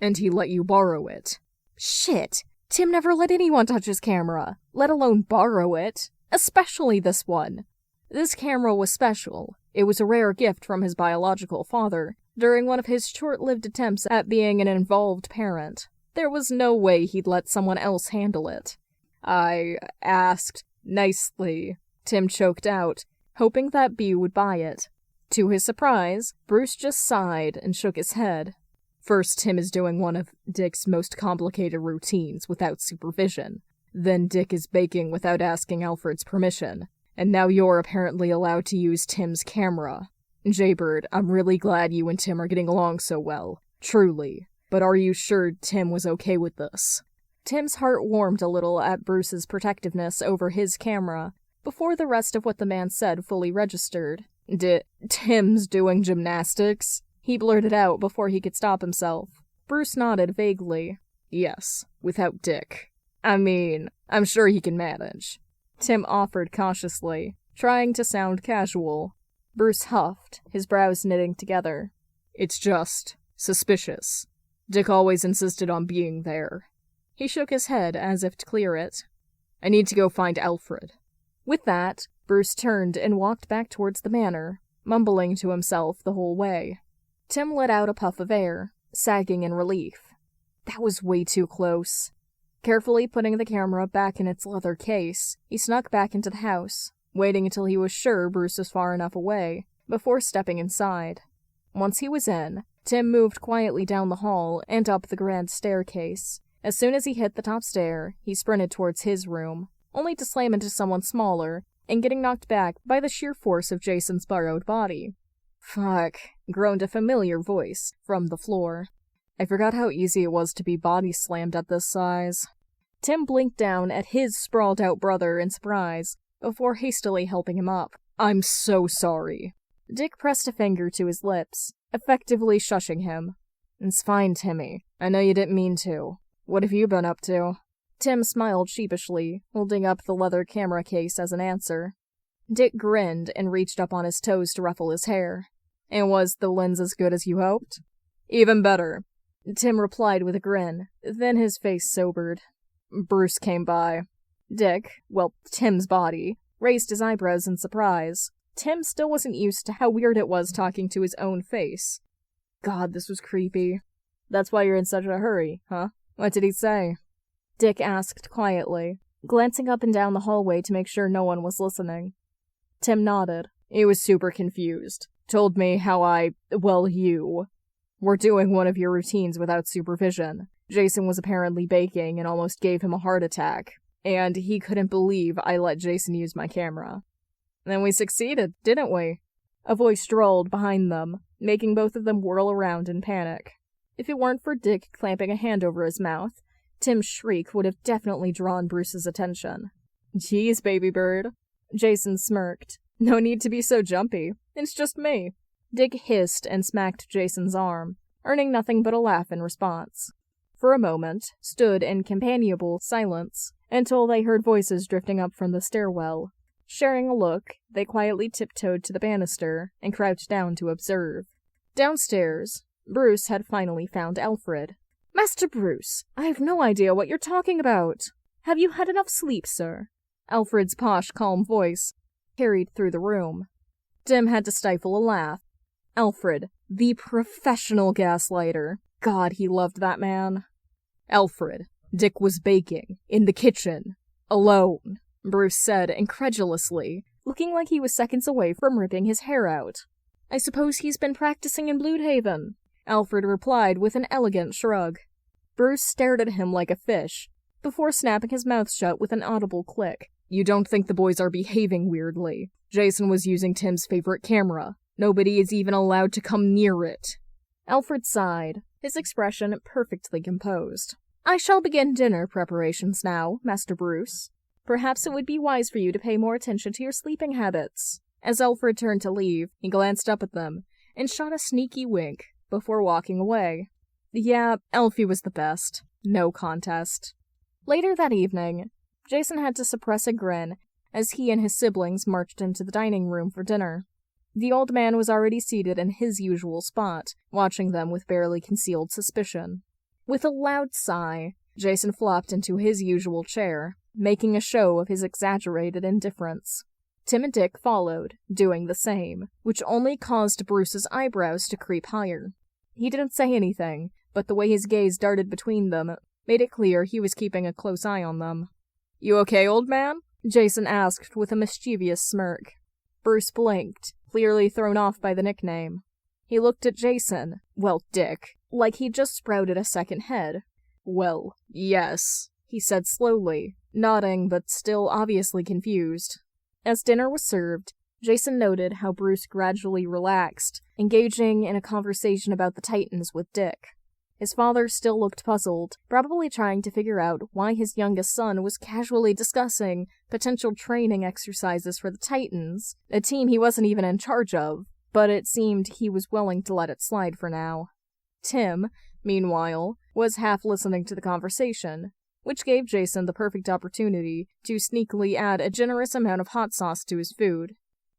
"And he let you borrow it?" Shit! Tim never let anyone touch his camera, let alone borrow it. Especially this one. This camera was special. It was a rare gift from his biological father, during one of his short-lived attempts at being an involved parent. There was no way he'd let someone else handle it. "I asked nicely," Tim choked out, hoping that B would buy it. To his surprise, Bruce just sighed and shook his head. First, Tim is doing one of Dick's most complicated routines without supervision. Then Dick is baking without asking Alfred's permission. And now you're apparently allowed to use Tim's camera. Jaybird, I'm really glad you and Tim are getting along so well. Truly. But are you sure Tim was okay with this? Tim's heart warmed a little at Bruce's protectiveness over his camera, before the rest of what the man said fully registered. Tim's doing gymnastics? He blurted out before he could stop himself. Bruce nodded vaguely. Yes, without Dick. I mean, I'm sure he can manage. Tim offered cautiously, trying to sound casual. Bruce huffed, his brows knitting together. It's just suspicious. Dick always insisted on being there. He shook his head as if to clear it. I need to go find Alfred. With that, Bruce turned and walked back towards the manor, mumbling to himself the whole way. Tim let out a puff of air, sagging in relief. That was way too close. Carefully putting the camera back in its leather case, he snuck back into the house, waiting until he was sure Bruce was far enough away, before stepping inside. Once he was in, Tim moved quietly down the hall and up the grand staircase. As soon as he hit the top stair, he sprinted towards his room, only to slam into someone smaller, and getting knocked back by the sheer force of Jason's borrowed body. Fuck, groaned a familiar voice from the floor. I forgot how easy it was to be body slammed at this size. Tim blinked down at his sprawled-out brother in surprise, before hastily helping him up. I'm so sorry. Dick pressed a finger to his lips, effectively shushing him. It's fine, Timmy. I know you didn't mean to. What have you been up to? Tim smiled sheepishly, holding up the leather camera case as an answer. Dick grinned and reached up on his toes to ruffle his hair. And was the lens as good as you hoped? Even better. Tim replied with a grin, then his face sobered. Bruce came by. Dick, Tim's body, raised his eyebrows in surprise. Tim still wasn't used to how weird it was talking to his own face. God, this was creepy. That's why you're in such a hurry, huh? What did he say? Dick asked quietly, glancing up and down the hallway to make sure no one was listening. Tim nodded. He was super confused. Told me how you were doing one of your routines without supervision. Jason was apparently baking and almost gave him a heart attack, and he couldn't believe I let Jason use my camera. Then we succeeded, didn't we? A voice drawled behind them, making both of them whirl around in panic. If it weren't for Dick clamping a hand over his mouth, Tim's shriek would have definitely drawn Bruce's attention. "Geez, baby bird." Jason smirked. "No need to be so jumpy. It's just me." Dick hissed and smacked Jason's arm, earning nothing but a laugh in response. For a moment, stood in companionable silence, until they heard voices drifting up from the stairwell. Sharing a look, they quietly tiptoed to the banister and crouched down to observe. Downstairs, Bruce had finally found Alfred. "Master Bruce, I have no idea what you're talking about. Have you had enough sleep, sir?" Alfred's posh, calm voice carried through the room. Tim had to stifle a laugh. Alfred, the professional gaslighter. God, he loved that man. "Alfred, Dick was baking, in the kitchen, alone," Bruce said incredulously, looking like he was seconds away from ripping his hair out. "I suppose he's been practicing in Bloodhaven," Alfred replied with an elegant shrug. Bruce stared at him like a fish, before snapping his mouth shut with an audible click. "You don't think the boys are behaving weirdly? Jason was using Tim's favorite camera. Nobody is even allowed to come near it." Alfred sighed, his expression perfectly composed. "I shall begin dinner preparations now, Master Bruce. Perhaps it would be wise for you to pay more attention to your sleeping habits." As Alfred turned to leave, he glanced up at them and shot a sneaky wink before walking away. Yeah, Elfie was the best. No contest. Later that evening, Jason had to suppress a grin as he and his siblings marched into the dining room for dinner. The old man was already seated in his usual spot, watching them with barely concealed suspicion. With a loud sigh, Jason flopped into his usual chair, making a show of his exaggerated indifference. Tim and Dick followed, doing the same, which only caused Bruce's eyebrows to creep higher. He didn't say anything, but the way his gaze darted between them made it clear he was keeping a close eye on them. "You okay, old man?" Jason asked with a mischievous smirk. Bruce blinked, clearly thrown off by the nickname. He looked at Jason, Dick, like he'd just sprouted a second head. "Well, yes," he said slowly, nodding but still obviously confused. As dinner was served, Jason noted how Bruce gradually relaxed, engaging in a conversation about the Titans with Dick. His father still looked puzzled, probably trying to figure out why his youngest son was casually discussing potential training exercises for the Titans, a team he wasn't even in charge of, but it seemed he was willing to let it slide for now. Tim, meanwhile, was half listening to the conversation, which gave Jason the perfect opportunity to sneakily add a generous amount of hot sauce to his food.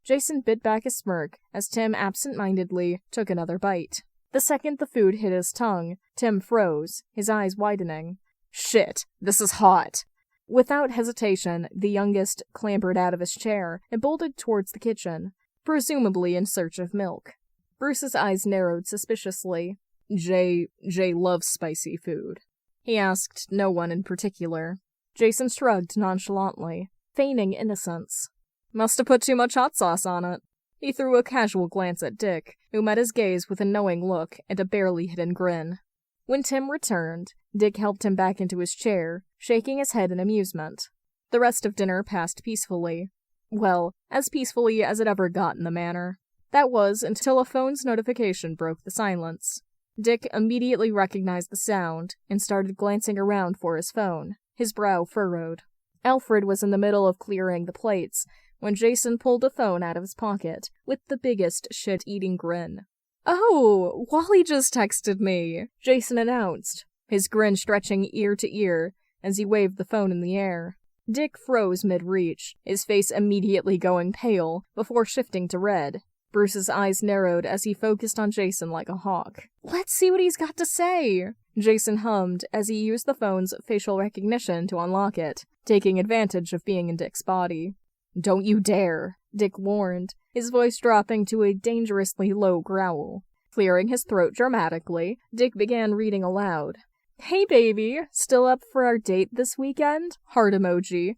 Jason bit back a smirk as Tim absent-mindedly took another bite. The second the food hit his tongue, Tim froze, his eyes widening. "Shit, this is hot!" Without hesitation, the youngest clambered out of his chair and bolted towards the kitchen, presumably in search of milk. Bruce's eyes narrowed suspiciously. Jay loves spicy food." He asked no one in particular. Jason shrugged nonchalantly, feigning innocence. "Must have put too much hot sauce on it." He threw a casual glance at Dick, who met his gaze with a knowing look and a barely hidden grin. When Tim returned, Dick helped him back into his chair, shaking his head in amusement. The rest of dinner passed peacefully. Well, as peacefully as it ever got in the manor. That was until a phone's notification broke the silence. Dick immediately recognized the sound and started glancing around for his phone, his brow furrowed. Alfred was in the middle of clearing the plates when Jason pulled a phone out of his pocket with the biggest shit-eating grin. "Oh, Wally just texted me," Jason announced, his grin stretching ear to ear as he waved the phone in the air. Dick froze mid-reach, his face immediately going pale before shifting to red. Bruce's eyes narrowed as he focused on Jason like a hawk. "Let's see what he's got to say," Jason hummed as he used the phone's facial recognition to unlock it, taking advantage of being in Dick's body. "Don't you dare," Dick warned, his voice dropping to a dangerously low growl. Clearing his throat dramatically, Dick began reading aloud. "Hey baby, still up for our date this weekend? Heart emoji,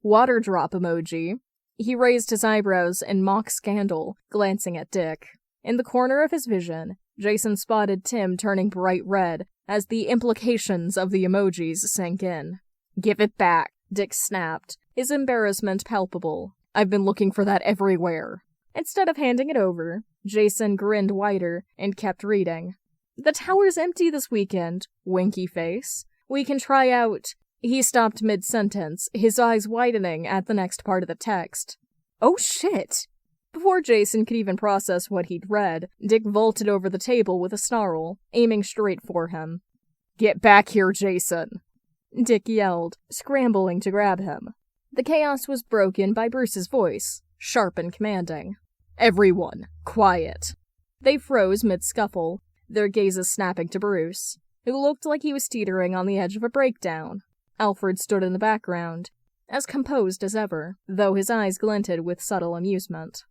water drop emoji." He raised his eyebrows in mock scandal, glancing at Dick. In the corner of his vision, Jason spotted Tim turning bright red as the implications of the emojis sank in. "Give it back," Dick snapped, his embarrassment palpable. "I've been looking for that everywhere." Instead of handing it over, Jason grinned wider and kept reading. The tower's empty this weekend, winky face. We can try out... He stopped mid-sentence, his eyes widening at the next part of the text. Oh shit! Before Jason could even process what he'd read, Dick vaulted over the table with a snarl, aiming straight for him. Get back here, Jason! Dick yelled, scrambling to grab him. The chaos was broken by Bruce's voice, sharp and commanding. Everyone, quiet. They froze mid-scuffle, their gazes snapping to Bruce, who looked like he was teetering on the edge of a breakdown. Alfred stood in the background, as composed as ever, though his eyes glinted with subtle amusement.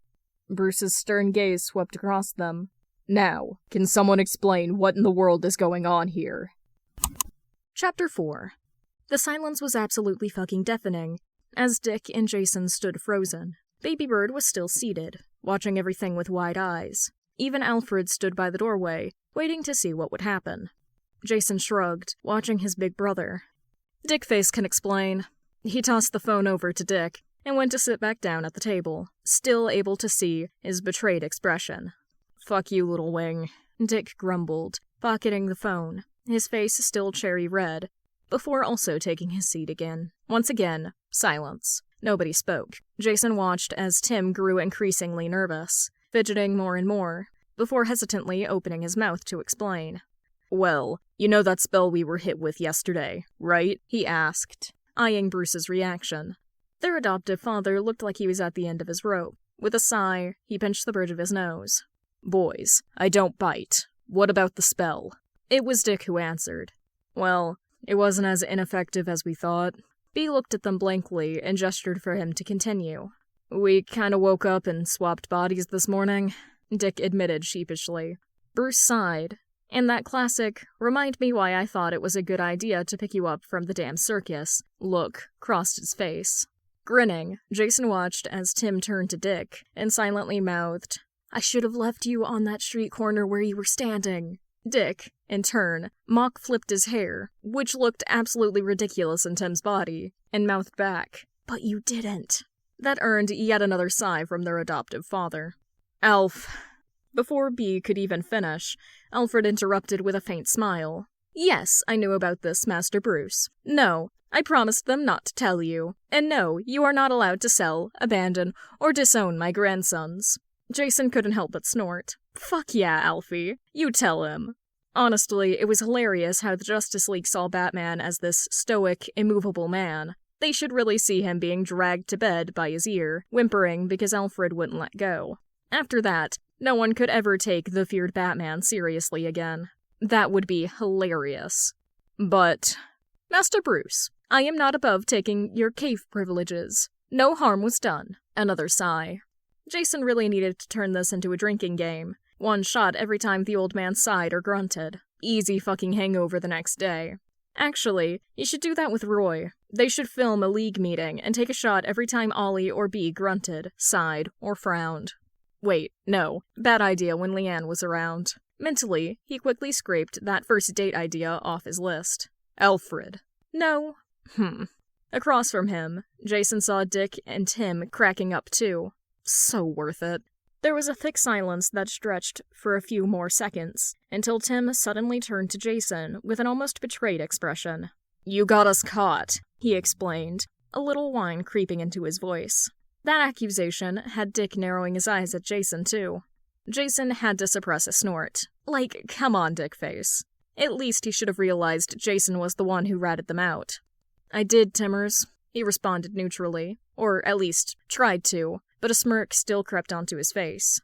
Bruce's stern gaze swept across them. Now, can someone explain what in the world is going on here? Chapter 4. The silence was absolutely fucking deafening, as Dick and Jason stood frozen. Baby Bird was still seated, watching everything with wide eyes. Even Alfred stood by the doorway, waiting to see what would happen. Jason shrugged, watching his big brother. Dickface can explain. He tossed the phone over to Dick, and went to sit back down at the table, still able to see his betrayed expression. Fuck you, little wing, Dick grumbled, pocketing the phone, his face still cherry red, before also taking his seat again. Once again, silence. Nobody spoke. Jason watched as Tim grew increasingly nervous, fidgeting more and more, before hesitantly opening his mouth to explain. Well, you know that spell we were hit with yesterday, right? He asked, eyeing Bruce's reaction. Their adoptive father looked like he was at the end of his rope. With a sigh, he pinched the bridge of his nose. Boys, I don't bite. What about the spell? It was Dick who answered. Well, it wasn't as ineffective as we thought. B looked at them blankly and gestured for him to continue. We kinda woke up and swapped bodies this morning, Dick admitted sheepishly. Bruce sighed, and that classic, remind me why I thought it was a good idea to pick you up from the damn circus, look crossed his face. Grinning, Jason watched as Tim turned to Dick and silently mouthed, I should have left you on that street corner where you were standing. Dick, in turn, mock-flipped his hair, which looked absolutely ridiculous in Tim's body, and mouthed back, But you didn't. That earned yet another sigh from their adoptive father. Alf. Before B could even finish, Alfred interrupted with a faint smile. Yes, I knew about this, Master Bruce. No, I promised them not to tell you. And no, you are not allowed to sell, abandon, or disown my grandsons. Jason couldn't help but snort. Fuck yeah, Alfie. You tell him. Honestly, it was hilarious how the Justice League saw Batman as this stoic, immovable man. They should really see him being dragged to bed by his ear, whimpering because Alfred wouldn't let go. After that, no one could ever take the feared Batman seriously again. That would be hilarious. But, Master Bruce, I am not above taking your cave privileges. No harm was done. Another sigh. Jason really needed to turn this into a drinking game. One shot every time the old man sighed or grunted. Easy fucking hangover the next day. Actually, you should do that with Roy. They should film a league meeting and take a shot every time Ollie or B grunted, sighed, or frowned. Wait, no. Bad idea when Leanne was around. Mentally, he quickly scraped that first date idea off his list. Alfred. No. Across from him, Jason saw Dick and Tim cracking up too. So worth it. There was a thick silence that stretched for a few more seconds, until Tim suddenly turned to Jason with an almost betrayed expression. You got us caught, he explained, a little whine creeping into his voice. That accusation had Dick narrowing his eyes at Jason, too. Jason had to suppress a snort. Like, come on, Dickface. At least he should have realized Jason was the one who ratted them out. I did, Timmers, he responded neutrally, or at least tried to, but a smirk still crept onto his face.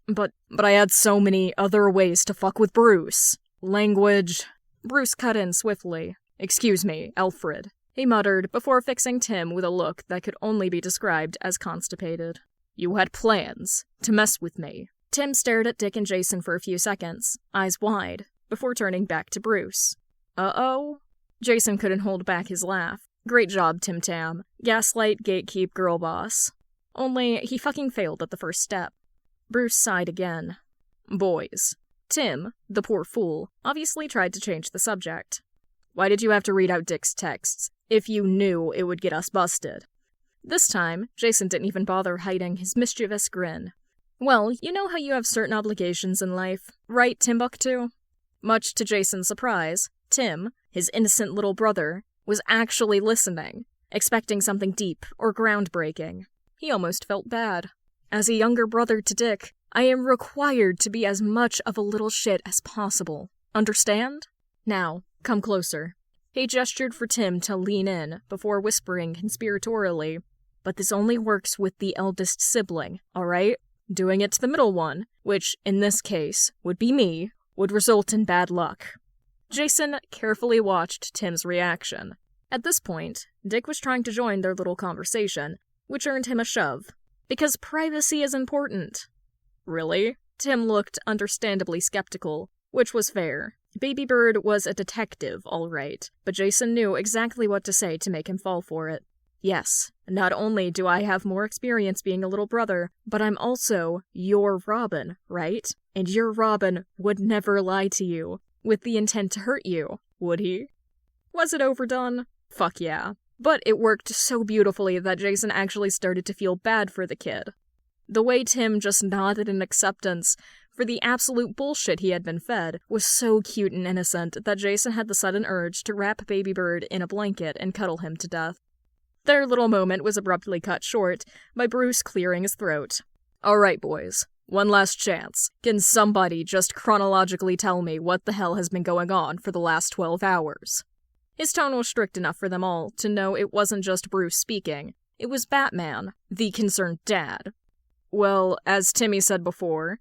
But I had so many other ways to fuck with Bruce. Language. Bruce cut in swiftly. Excuse me, Alfred, he muttered before fixing Tim with a look that could only be described as constipated. You had plans to mess with me. Tim stared at Dick and Jason for a few seconds, eyes wide, before turning back to Bruce. Uh-oh? Jason couldn't hold back his laugh. Great job, Tim Tam. Gaslight, gatekeep, girl boss. Only he fucking failed at the first step. Bruce sighed again. Boys. Tim, the poor fool, obviously tried to change the subject. Why did you have to read out Dick's texts, if you knew it would get us busted? This time, Jason didn't even bother hiding his mischievous grin. Well, you know how you have certain obligations in life, right, Timbuktu? Much to Jason's surprise, Tim, his innocent little brother, was actually listening, expecting something deep or groundbreaking. He almost felt bad. As a younger brother to Dick, I am required to be as much of a little shit as possible. Understand? Now, come closer. He gestured for Tim to lean in before whispering conspiratorially, "But this only works with the eldest sibling, alright? Doing it to the middle one, which, in this case, would be me, would result in bad luck." Jason carefully watched Tim's reaction. At this point, Dick was trying to join their little conversation, which earned him a shove. Because privacy is important. Really? Tim looked understandably skeptical, which was fair. Baby Bird was a detective, all right, but Jason knew exactly what to say to make him fall for it. Yes, not only do I have more experience being a little brother, but I'm also your Robin, right? And your Robin would never lie to you, with the intent to hurt you, would he? Was it overdone? Fuck yeah. But it worked so beautifully that Jason actually started to feel bad for the kid. The way Tim just nodded in acceptance for the absolute bullshit he had been fed was so cute and innocent that Jason had the sudden urge to wrap Baby Bird in a blanket and cuddle him to death. Their little moment was abruptly cut short by Bruce clearing his throat. "Alright, boys. One last chance. Can somebody just chronologically tell me what the hell has been going on for the last 12 hours? His tone was strict enough for them all to know it wasn't just Bruce speaking. It was Batman, the concerned dad. "Well, as Timmy said before,"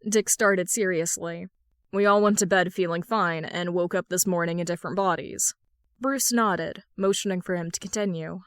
Dick started seriously, "we all went to bed feeling fine and woke up this morning in different bodies." Bruce nodded, motioning for him to continue.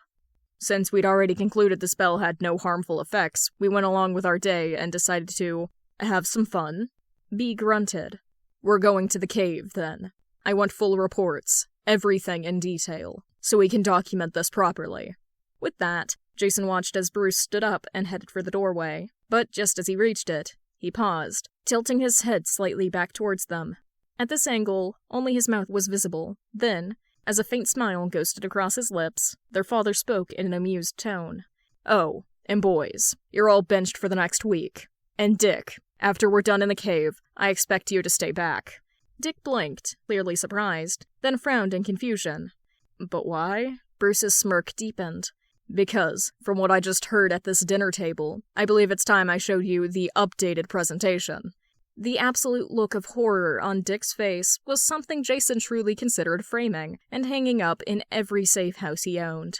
"Since we'd already concluded the spell had no harmful effects, we went along with our day and decided to have some fun." B grunted. "We're going to the cave, then. I want full reports, everything in detail, so we can document this properly." With that, Jason watched as Bruce stood up and headed for the doorway, but just as he reached it, he paused, tilting his head slightly back towards them. At this angle, only his mouth was visible. Then, as a faint smile ghosted across his lips, their father spoke in an amused tone. "Oh, and boys, you're all benched for the next week. And Dick, after we're done in the cave, I expect you to stay back." Dick blinked, clearly surprised, then frowned in confusion. "But why?" Bruce's smirk deepened. "Because, from what I just heard at this dinner table, I believe it's time I showed you the updated presentation." The absolute look of horror on Dick's face was something Jason truly considered framing and hanging up in every safe house he owned.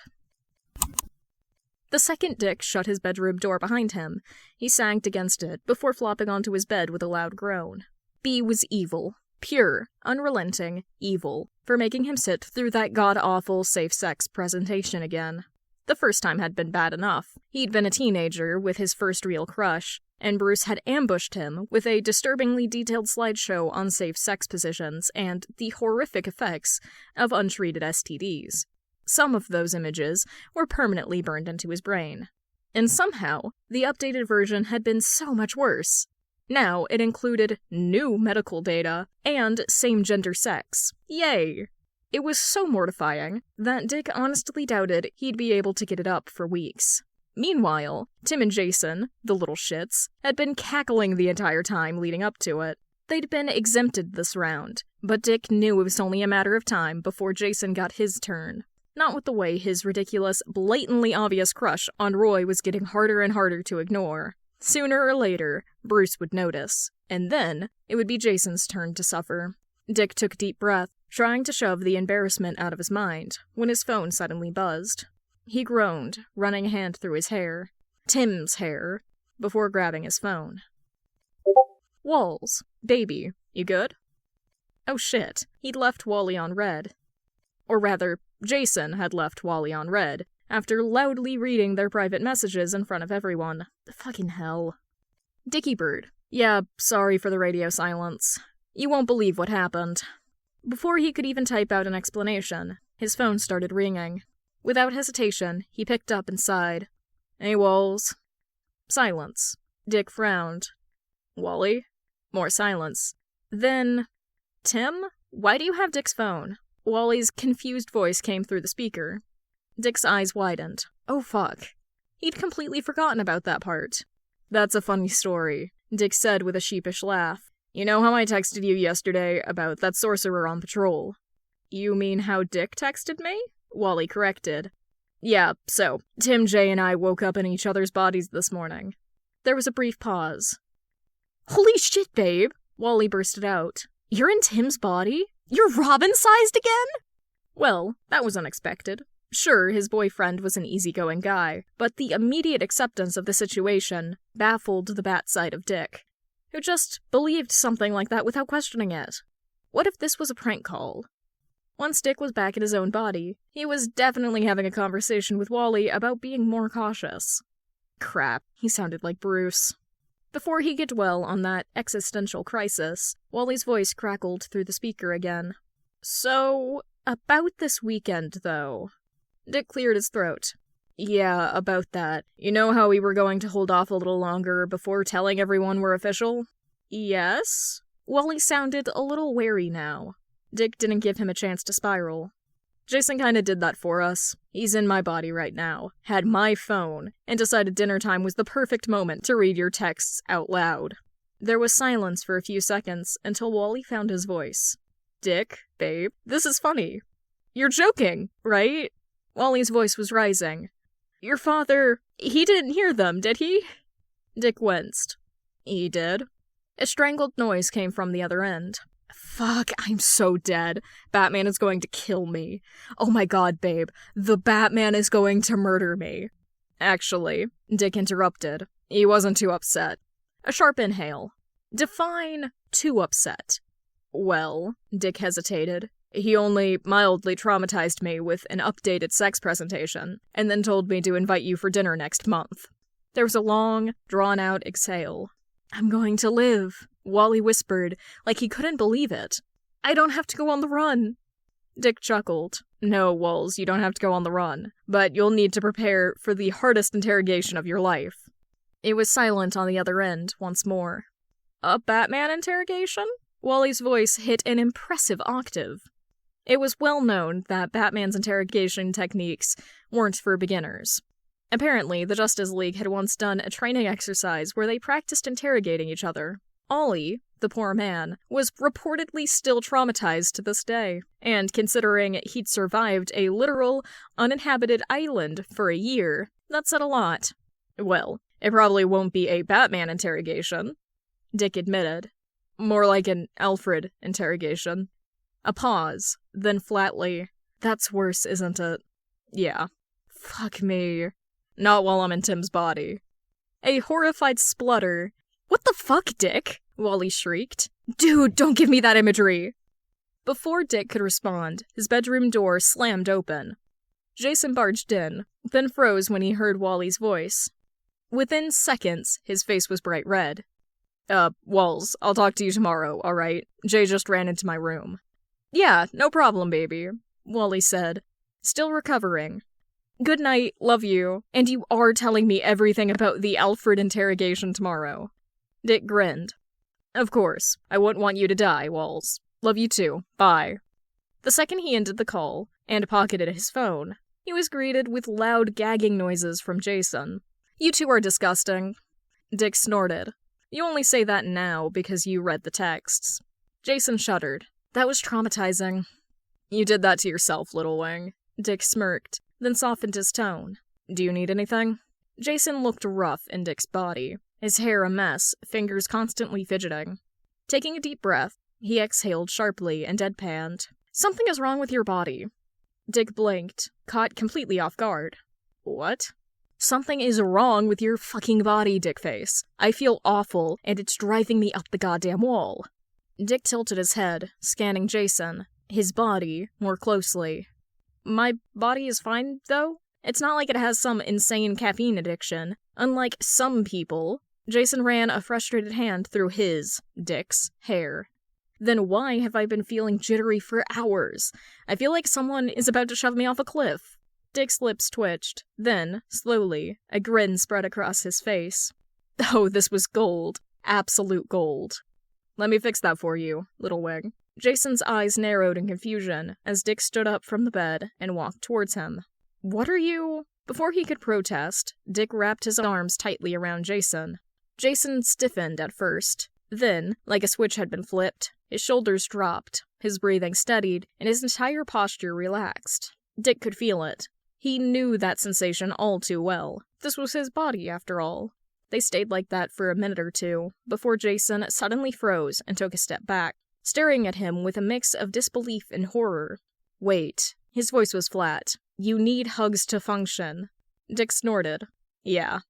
The second Dick shut his bedroom door behind him, he sagged against it before flopping onto his bed with a loud groan. B was evil. Pure, unrelenting, evil, for making him sit through that god-awful safe sex presentation again. The first time had been bad enough. He'd been a teenager with his first real crush, and Bruce had ambushed him with a disturbingly detailed slideshow on safe sex positions and the horrific effects of untreated STDs. Some of those images were permanently burned into his brain. And somehow, the updated version had been so much worse. Now it included new medical data and same-gender sex. Yay! It was so mortifying that Dick honestly doubted he'd be able to get it up for weeks. Meanwhile, Tim and Jason, the little shits, had been cackling the entire time leading up to it. They'd been exempted this round, but Dick knew it was only a matter of time before Jason got his turn. Not with the way his ridiculous, blatantly obvious crush on Roy was getting harder and harder to ignore. Sooner or later, Bruce would notice, and then it would be Jason's turn to suffer. Dick took a deep breath, trying to shove the embarrassment out of his mind, when his phone suddenly buzzed. He groaned, running a hand through his hair. Tim's hair, before grabbing his phone. "Walls. Baby, you good?" Oh shit, he'd left Wally on red. Or rather, Jason had left Wally on red, after loudly reading their private messages in front of everyone. Fucking hell. "Dickie Bird. Yeah, sorry for the radio silence. You won't believe what happened." Before he could even type out an explanation, his phone started ringing. Without hesitation, he picked up and sighed. "Hey, Walls." Silence. Dick frowned. "Wally?" More silence. Then, "Tim? Why do you have Dick's phone?" Wally's confused voice came through the speaker. Dick's eyes widened. Oh fuck. He'd completely forgotten about that part. "That's a funny story," Dick said with a sheepish laugh. You know how I texted you yesterday about that sorcerer on patrol? You mean how Dick texted me? Wally corrected. Yeah, so, Tim, Jay, and I woke up in each other's bodies this morning. There was a brief pause. Holy shit, babe! Wally bursted out. You're in Tim's body? You're Robin-sized again? Well, that was unexpected. Sure, his boyfriend was an easygoing guy, but the immediate acceptance of the situation baffled the bat side of Dick, who just believed something like that without questioning it. What if this was a prank call? Once Dick was back in his own body, he was definitely having a conversation with Wally about being more cautious. Crap, he sounded like Bruce. Before he could dwell on that existential crisis, Wally's voice crackled through the speaker again. So, about this weekend, though. Dick cleared his throat. Yeah, about that. You know how we were going to hold off a little longer before telling everyone we're official? Yes? Wally sounded a little wary now. Dick didn't give him a chance to spiral. Jason kinda did that for us. He's in my body right now, had my phone, and decided dinner time was the perfect moment to read your texts out loud. There was silence for a few seconds until Wally found his voice. Dick, babe, this is funny. You're joking, right? Wally's voice was rising. Your father, he didn't hear them, did he? Dick winced. He did. A strangled noise came from the other end. Fuck, I'm so dead. Batman is going to kill me. Oh my god, babe. The Batman is going to murder me. Actually, Dick interrupted. He wasn't too upset. A sharp inhale. Define too upset. Well, Dick hesitated. He only mildly traumatized me with an updated sex presentation, and then told me to invite you for dinner next month. There was a long, drawn-out exhale. I'm going to live, Wally whispered, like he couldn't believe it. I don't have to go on the run. Dick chuckled. No, Walls, you don't have to go on the run, but you'll need to prepare for the hardest interrogation of your life. It was silent on the other end once more. A Batman interrogation? Wally's voice hit an impressive octave. It was well known that Batman's interrogation techniques weren't for beginners. Apparently, the Justice League had once done a training exercise where they practiced interrogating each other. Ollie, the poor man, was reportedly still traumatized to this day, and considering he'd survived a literal, uninhabited island for a year, that said a lot. Well, it probably won't be a Batman interrogation, Dick admitted. More like an Alfred interrogation. A pause, then flatly, that's worse, isn't it? Yeah. Fuck me. Not while I'm in Tim's body. A horrified splutter. What the fuck, Dick? Wally shrieked. Dude, don't give me that imagery! Before Dick could respond, his bedroom door slammed open. Jason barged in, then froze when he heard Wally's voice. Within seconds, his face was bright red. Walls, I'll talk to you tomorrow, alright? Jay just ran into my room. Yeah, no problem, baby, Wally said, still recovering. Good night, love you, and you are telling me everything about the Alfred interrogation tomorrow. Dick grinned. Of course, I wouldn't want you to die, Walls. Love you too, bye. The second he ended the call, and pocketed his phone, he was greeted with loud gagging noises from Jason. You two are disgusting. Dick snorted. You only say that now because you read the texts. Jason shuddered. That was traumatizing. You did that to yourself, Little Wing. Dick smirked, then softened his tone. Do you need anything? Jason looked rough in Dick's body, his hair a mess, fingers constantly fidgeting. Taking a deep breath, he exhaled sharply and deadpanned. Something is wrong with your body. Dick blinked, caught completely off guard. What? Something is wrong with your fucking body, Dickface. I feel awful, and it's driving me up the goddamn wall. Dick tilted his head, scanning Jason, his body, more closely. My body is fine, though? It's not like it has some insane caffeine addiction. Unlike some people. Jason ran a frustrated hand through his, Dick's, hair. Then why have I been feeling jittery for hours? I feel like someone is about to shove me off a cliff. Dick's lips twitched. Then, slowly, a grin spread across his face. Oh, this was gold. Absolute gold. Let me fix that for you, Little Wing. Jason's eyes narrowed in confusion as Dick stood up from the bed and walked towards him. What are you? Before he could protest, Dick wrapped his arms tightly around Jason. Jason stiffened at first, Then, like a switch had been flipped, his shoulders dropped, his breathing steadied, and his entire posture relaxed. Dick could feel it. He knew that sensation all too well. This was his body, after all. They stayed like that for a minute or two, before Jason suddenly froze and took a step back, staring at him with a mix of disbelief and horror. Wait. His voice was flat. You need hugs to function. Dick snorted. Yeah.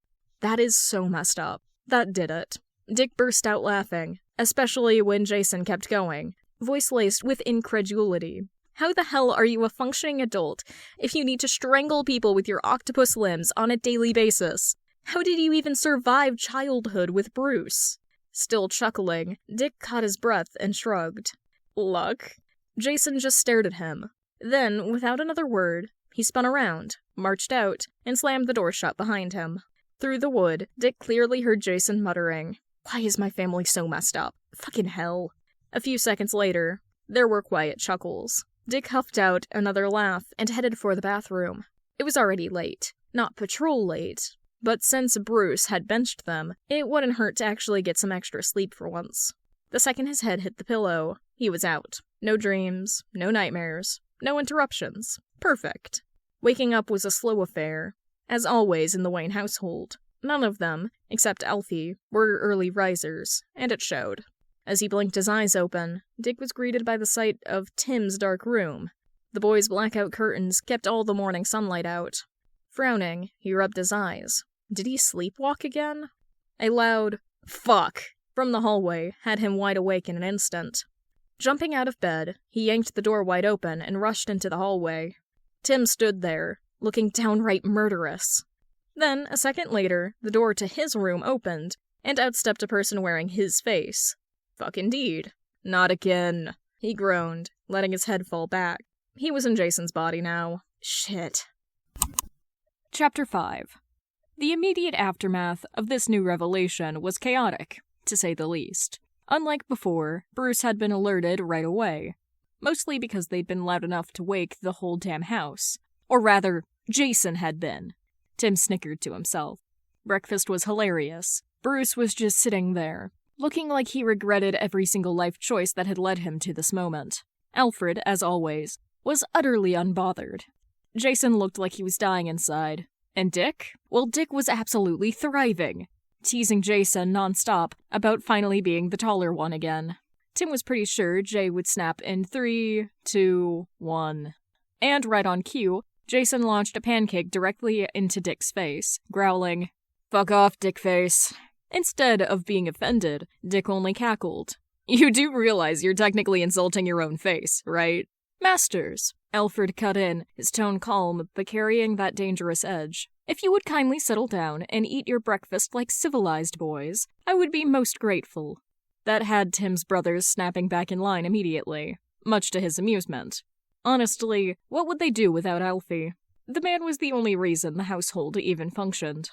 That is so messed up. That did it. Dick burst out laughing, especially when Jason kept going, voice laced with incredulity. How the hell are you a functioning adult if you need to strangle people with your octopus limbs on a daily basis? How did you even survive childhood with Bruce? Still chuckling, Dick caught his breath and shrugged. Luck? Jason just stared at him. Then, without another word, he spun around, marched out, and slammed the door shut behind him. Through the wood, Dick clearly heard Jason muttering, "Why is my family so messed up? Fucking hell." A few seconds later, there were quiet chuckles. Dick huffed out another laugh and headed for the bathroom. It was already late. Not patrol late. But since Bruce had benched them, it wouldn't hurt to actually get some extra sleep for once. The second his head hit the pillow, he was out. No dreams, no nightmares, no interruptions. Perfect. Waking up was a slow affair. As always in the Wayne household, none of them, except Alfie, were early risers, and it showed. As he blinked his eyes open, Dick was greeted by the sight of Tim's dark room. The boy's blackout curtains kept all the morning sunlight out. Frowning, he rubbed his eyes. Did he sleepwalk again? A loud, "Fuck!" from the hallway had him wide awake in an instant. Jumping out of bed, he yanked the door wide open and rushed into the hallway. Tim stood there, looking downright murderous. Then, a second later, the door to his room opened, and out stepped a person wearing his face. Fuck indeed. Not again, he groaned, letting his head fall back. He was in Jason's body now. Shit. Chapter 5. The immediate aftermath of this new revelation was chaotic, to say the least. Unlike before, Bruce had been alerted right away. Mostly because they'd been loud enough to wake the whole damn house. Or rather, Jason had been. Tim snickered to himself. Breakfast was hilarious. Bruce was just sitting there, looking like he regretted every single life choice that had led him to this moment. Alfred, as always, was utterly unbothered. Jason looked like he was dying inside. And Dick? Well, Dick was absolutely thriving, teasing Jason nonstop about finally being the taller one again. Tim was pretty sure Jay would snap in 3, 2, 1. And right on cue, Jason launched a pancake directly into Dick's face, growling, "Fuck off, Dickface." Instead of being offended, Dick only cackled. "You do realize you're technically insulting your own face, right?" "Masters," Alfred cut in, his tone calm but carrying that dangerous edge. "If you would kindly settle down and eat your breakfast like civilized boys, I would be most grateful." That had Tim's brothers snapping back in line immediately, much to his amusement. Honestly, what would they do without Alfie? The man was the only reason the household even functioned.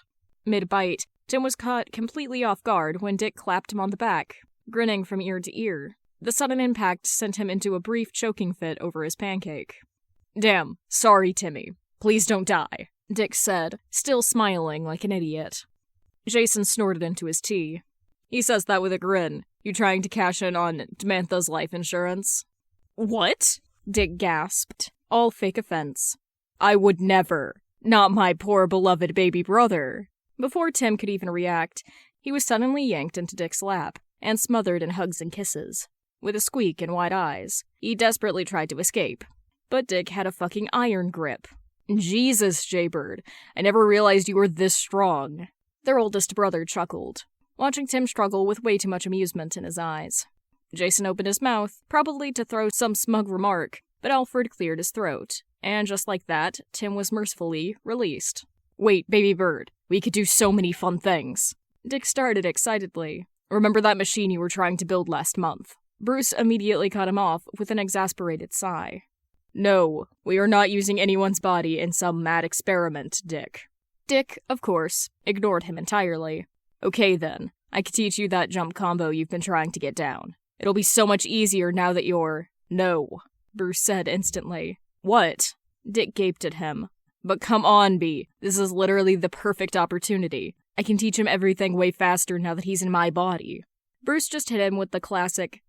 Mid-bite, Tim was caught completely off guard when Dick clapped him on the back, grinning from ear to ear. The sudden impact sent him into a brief choking fit over his pancake. "Damn, sorry, Timmy. Please don't die," Dick said, still smiling like an idiot. Jason snorted into his tea. He says that with a grin. "You trying to cash in on Samantha's life insurance?" "What?" Dick gasped, all fake offense. "I would never. Not my poor beloved baby brother." Before Tim could even react, he was suddenly yanked into Dick's lap and smothered in hugs and kisses. With a squeak and wide eyes, he desperately tried to escape. But Dick had a fucking iron grip. "Jesus, Jaybird, I never realized you were this strong." Their oldest brother chuckled, watching Tim struggle with way too much amusement in his eyes. Jason opened his mouth, probably to throw some smug remark, but Alfred cleared his throat, and just like that, Tim was mercifully released. "Wait, baby bird, we could do so many fun things." Dick started excitedly. "Remember that machine you were trying to build last month?" Bruce immediately cut him off with an exasperated sigh. "No, we are not using anyone's body in some mad experiment, Dick." Dick, of course, ignored him entirely. "Okay then, I could teach you that jump combo you've been trying to get down. It'll be so much easier now that you're—" "No," Bruce said instantly. "What?" Dick gaped at him. "But come on, B. This is literally the perfect opportunity. I can teach him everything way faster now that he's in my body." Bruce just hit him with the classic,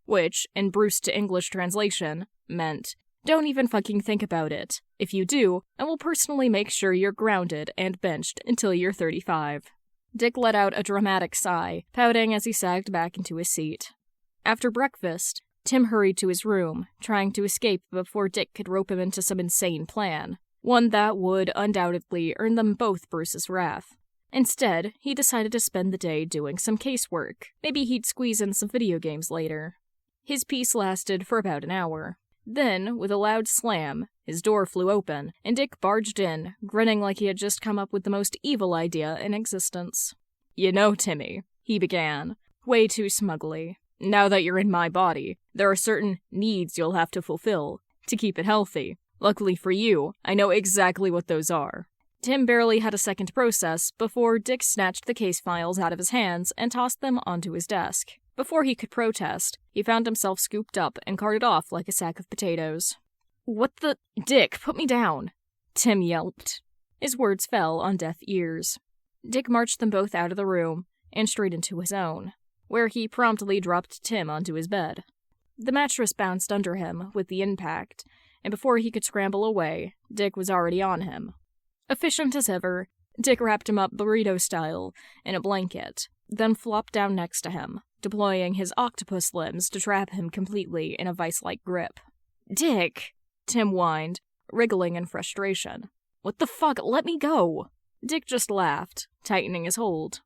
which, in Bruce to English translation, meant, don't even fucking think about it. If you do, I will personally make sure you're grounded and benched until you're 35. Dick let out a dramatic sigh, pouting as he sagged back into his seat. After breakfast, Tim hurried to his room, trying to escape before Dick could rope him into some insane plan, one that would undoubtedly earn them both Bruce's wrath. Instead, he decided to spend the day doing some casework. Maybe he'd squeeze in some video games later. His piece lasted for about an hour. Then, with a loud slam, his door flew open, and Dick barged in, grinning like he had just come up with the most evil idea in existence. "You know, Timmy," he began, way too smugly, "now that you're in my body, there are certain needs you'll have to fulfill to keep it healthy. Luckily for you, I know exactly what those are." Tim barely had a second to process before Dick snatched the case files out of his hands and tossed them onto his desk. Before he could protest, he found himself scooped up and carted off like a sack of potatoes. "What the— Dick, put me down!" Tim yelped. His words fell on deaf ears. Dick marched them both out of the room and straight into his own, where he promptly dropped Tim onto his bed. The mattress bounced under him with the impact, and before he could scramble away, Dick was already on him. Efficient as ever, Dick wrapped him up burrito style in a blanket, then flopped down next to him, deploying his octopus limbs to trap him completely in a vice-like grip. "Dick!" Tim whined, wriggling in frustration. "What the fuck? Let me go!" Dick just laughed, tightening his hold.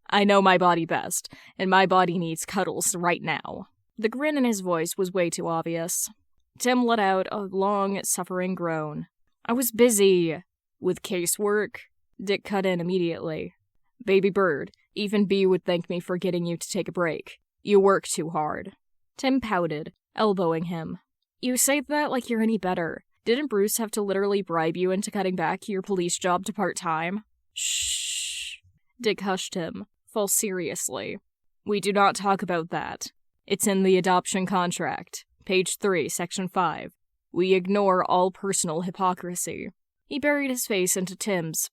"I know my body best, and my body needs cuddles right now." The grin in his voice was way too obvious. Tim let out a long, suffering groan. "I was busy with casework," Dick cut in immediately. "Baby bird, even B would thank me for getting you to take a break. You work too hard." Tim pouted, elbowing him. "You say that like you're any better. Didn't Bruce have to literally bribe you into cutting back your police job to part-time?" "Shh." Dick hushed him, full seriously. "We do not talk about that. It's in the adoption contract. Page 3, Section 5. We ignore all personal hypocrisy." He buried his face into Tim's,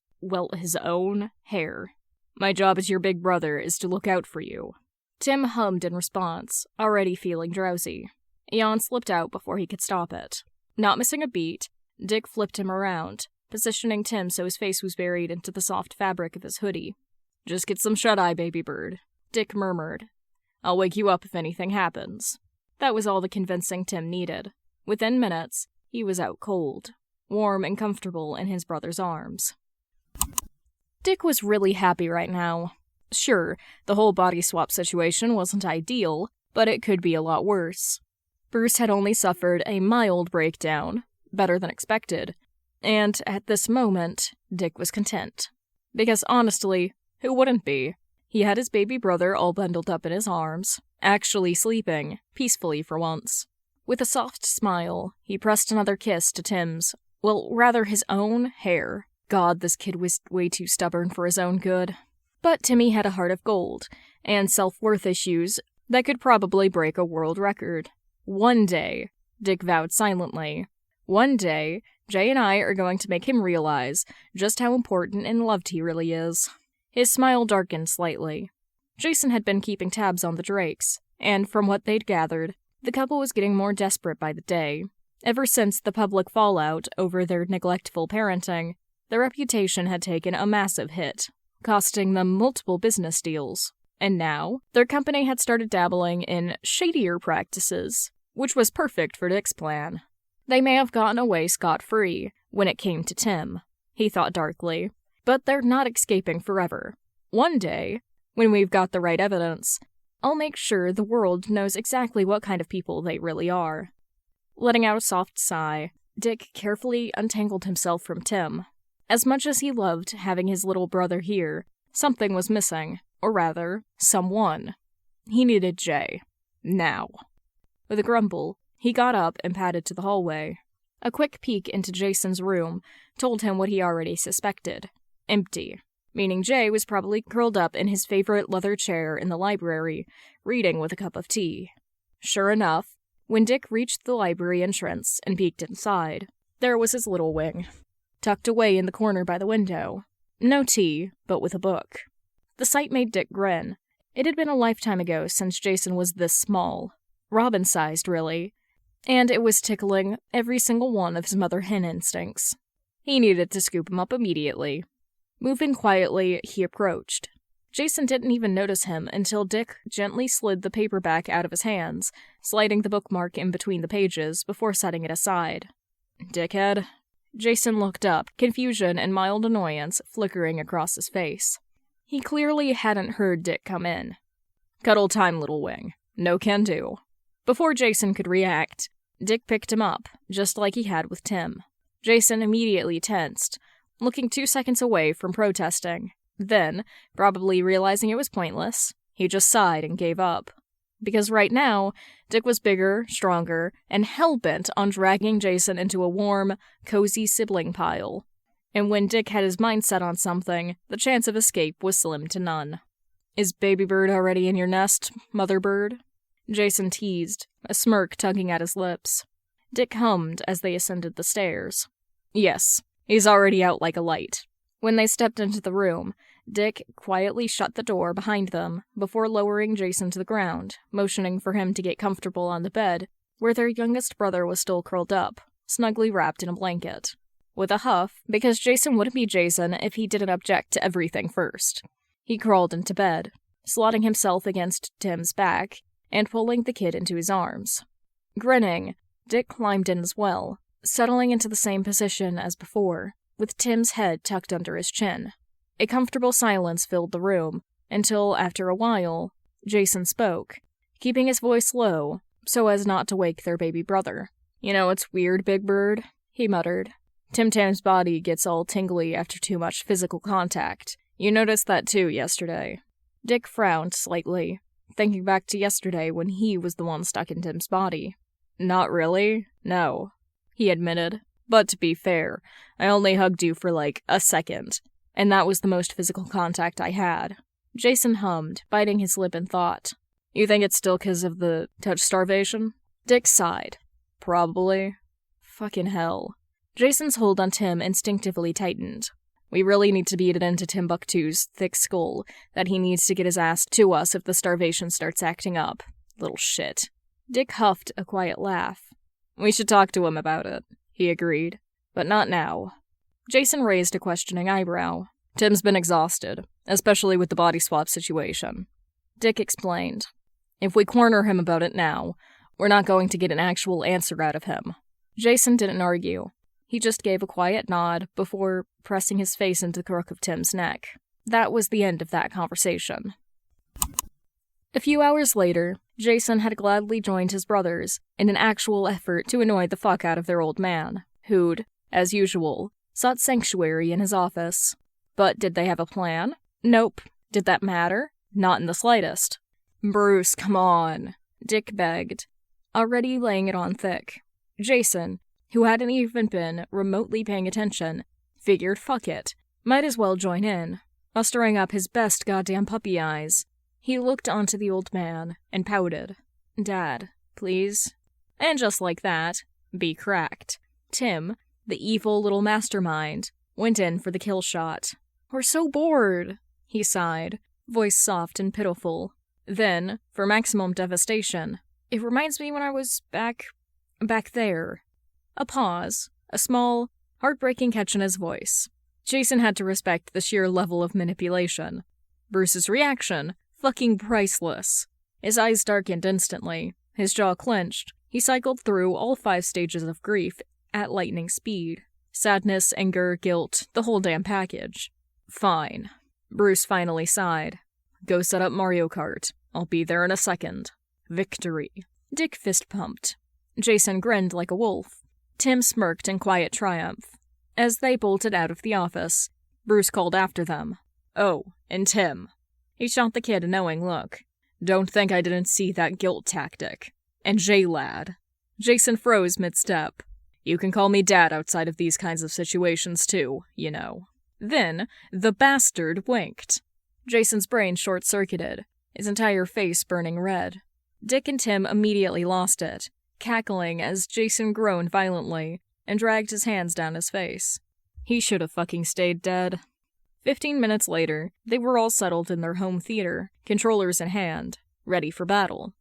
his own hair. "My job as your big brother is to look out for you." Tim hummed in response, already feeling drowsy. A yawn slipped out before he could stop it. Not missing a beat, Dick flipped him around, positioning Tim so his face was buried into the soft fabric of his hoodie. "Just get some shut-eye, baby bird," Dick murmured. "I'll wake you up if anything happens." That was all the convincing Tim needed. Within minutes, he was out cold, warm and comfortable in his brother's arms. Dick was really happy right now. Sure, the whole body swap situation wasn't ideal, but it could be a lot worse. Bruce had only suffered a mild breakdown, better than expected, and at this moment, Dick was content. Because honestly, who wouldn't be? He had his baby brother all bundled up in his arms, actually sleeping, peacefully for once. With a soft smile, he pressed another kiss to Tim's, rather his own hair. God, this kid was way too stubborn for his own good. But Timmy had a heart of gold, and self-worth issues that could probably break a world record. One day, Dick vowed silently, one day, Jay and I are going to make him realize just how important and loved he really is. His smile darkened slightly. Jason had been keeping tabs on the Drakes, and from what they'd gathered, the couple was getting more desperate by the day. Ever since the public fallout over their neglectful parenting, their reputation had taken a massive hit, costing them multiple business deals. And now, their company had started dabbling in shadier practices, which was perfect for Dick's plan. They may have gotten away scot-free when it came to Tim, he thought darkly, but they're not escaping forever. One day, when we've got the right evidence, I'll make sure the world knows exactly what kind of people they really are. Letting out a soft sigh, Dick carefully untangled himself from Tim. As much as he loved having his little brother here, something was missing, or rather, someone. He needed Jay. Now. With a grumble, he got up and padded to the hallway. A quick peek into Jason's room told him what he already suspected. Empty. Meaning Jay was probably curled up in his favorite leather chair in the library, reading with a cup of tea. Sure enough, when Dick reached the library entrance and peeked inside, there was his little wing, tucked away in the corner by the window. No tea, but with a book. The sight made Dick grin, It had been a lifetime ago since Jason was this small. Robin-sized, really. And it was tickling every single one of his mother hen instincts. He needed to scoop him up immediately. Moving quietly, he approached. Jason didn't even notice him until Dick gently slid the paperback out of his hands, sliding the bookmark in between the pages before setting it aside. "Dickhead." Jason looked up, confusion and mild annoyance flickering across his face. He clearly hadn't heard Dick come in. "Cuddle time, little wing. No can do." Before Jason could react, Dick picked him up, just like he had with Tim. Jason immediately tensed, looking 2 seconds away from protesting. Then, probably realizing it was pointless, he just sighed and gave up. Because right now, Dick was bigger, stronger, and hell-bent on dragging Jason into a warm, cozy sibling pile. And when Dick had his mind set on something, the chance of escape was slim to none. "Is baby bird already in your nest, mother bird?" Jason teased, a smirk tugging at his lips. Dick hummed as they ascended the stairs. "Yes, he's already out like a light." When they stepped into the room, Dick quietly shut the door behind them before lowering Jason to the ground, motioning for him to get comfortable on the bed, where their youngest brother was still curled up, snugly wrapped in a blanket. With a huff, because Jason wouldn't be Jason if he didn't object to everything first, he crawled into bed, slotting himself against Tim's back and pulling the kid into his arms. Grinning, Dick climbed in as well, settling into the same position as before, with Tim's head tucked under his chin. A comfortable silence filled the room, until, after a while, Jason spoke, keeping his voice low so as not to wake their baby brother. "You know, it's weird, Big Bird," he muttered. "Tim Tam's body gets all tingly after too much physical contact. You noticed that too yesterday." Dick frowned slightly, thinking back to yesterday when he was the one stuck in Tim's body. "Not really, no," he admitted. "But to be fair, I only hugged you for like a second, and that was the most physical contact I had." Jason hummed, biting his lip in thought. "You think it's still 'cause of the touch starvation?" Dick sighed. "Probably." Fucking hell. Jason's hold on Tim instinctively tightened. "We really need to beat it into Timbuktu's thick skull that he needs to get his ass to us if the starvation starts acting up. Little shit." Dick huffed a quiet laugh. "We should talk to him about it," he agreed. "But not now." Jason raised a questioning eyebrow. "Tim's been exhausted, especially with the body swap situation." Dick explained. "If we corner him about it now, we're not going to get an actual answer out of him." Jason didn't argue. He just gave a quiet nod before pressing his face into the crook of Tim's neck. That was the end of that conversation. A few hours later, Jason had gladly joined his brothers in an actual effort to annoy the fuck out of their old man, who'd, as usual, sought sanctuary in his office. But did they have a plan? Nope. Did that matter? Not in the slightest. "Bruce, come on," Dick begged, already laying it on thick. Jason, who hadn't even been remotely paying attention, figured fuck it, might as well join in, mustering up his best goddamn puppy eyes. He looked onto the old man and pouted. "Dad, please." And just like that, be cracked. Tim, the evil little mastermind, went in for the kill shot. "We're so bored," he sighed, voice soft and pitiful. Then, for maximum devastation, "It reminds me when I was back there." A pause, a small, heartbreaking catch in his voice. Jason had to respect the sheer level of manipulation. Bruce's reaction, fucking priceless. His eyes darkened instantly, his jaw clenched. He cycled through all 5 stages of grief at lightning speed. Sadness, anger, guilt, the whole damn package. "Fine." Bruce finally sighed. "Go set up Mario Kart. I'll be there in a second. Victory." Dick fist-pumped. Jason grinned like a wolf. Tim smirked in quiet triumph. As they bolted out of the office, Bruce called after them. "Oh, and Tim." He shot the kid a knowing look. "Don't think I didn't see that guilt tactic. And J-Lad." Jason froze mid-step. "You can call me Dad outside of these kinds of situations too, you know." Then, the bastard winked. Jason's brain short-circuited, his entire face burning red. Dick and Tim immediately lost it, cackling as Jason groaned violently and dragged his hands down his face. He should have fucking stayed dead. 15 minutes later, they were all settled in their home theater, controllers in hand, ready for battle.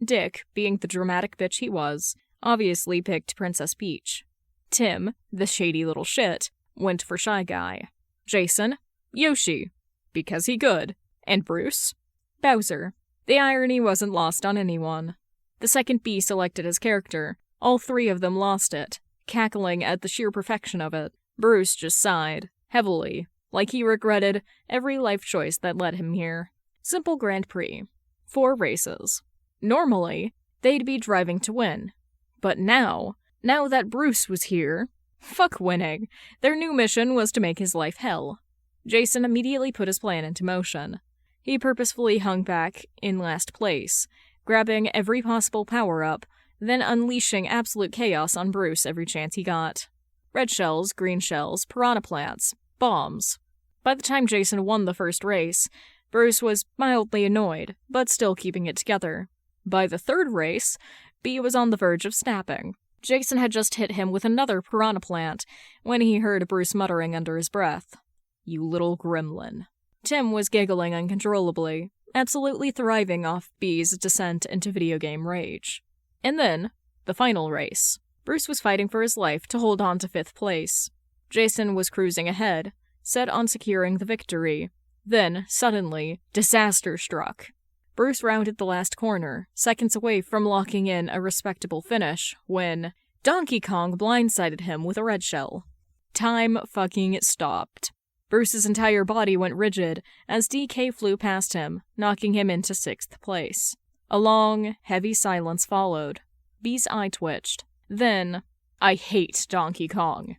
Dick, being the dramatic bitch he was, obviously picked Princess Peach. Tim, the shady little shit, went for Shy Guy. Jason, Yoshi, because he could. And Bruce, Bowser. The irony wasn't lost on anyone. The second Bee selected his character. All three of them lost it, cackling at the sheer perfection of it. Bruce just sighed, heavily, like he regretted every life choice that led him here. Simple Grand Prix. 4 races. Normally, they'd be driving to win. But now that Bruce was here, fuck winning. Their new mission was to make his life hell. Jason immediately put his plan into motion. He purposefully hung back in last place, grabbing every possible power-up, then unleashing absolute chaos on Bruce every chance he got. Red shells, green shells, piranha plants, bombs. By the time Jason won the first race, Bruce was mildly annoyed, but still keeping it together. By the third race, B was on the verge of snapping. Jason had just hit him with another piranha plant when he heard Bruce muttering under his breath, "You little gremlin." Tim was giggling uncontrollably, absolutely thriving off B's descent into video game rage. And then, the final race. Bruce was fighting for his life to hold on to 5th place. Jason was cruising ahead, set on securing the victory. Then, suddenly, disaster struck. Bruce rounded the last corner, seconds away from locking in a respectable finish, when Donkey Kong blindsided him with a red shell. Time fucking stopped. Bruce's entire body went rigid as DK flew past him, knocking him into 6th place. A long, heavy silence followed. B's eye twitched. Then, I hate Donkey Kong.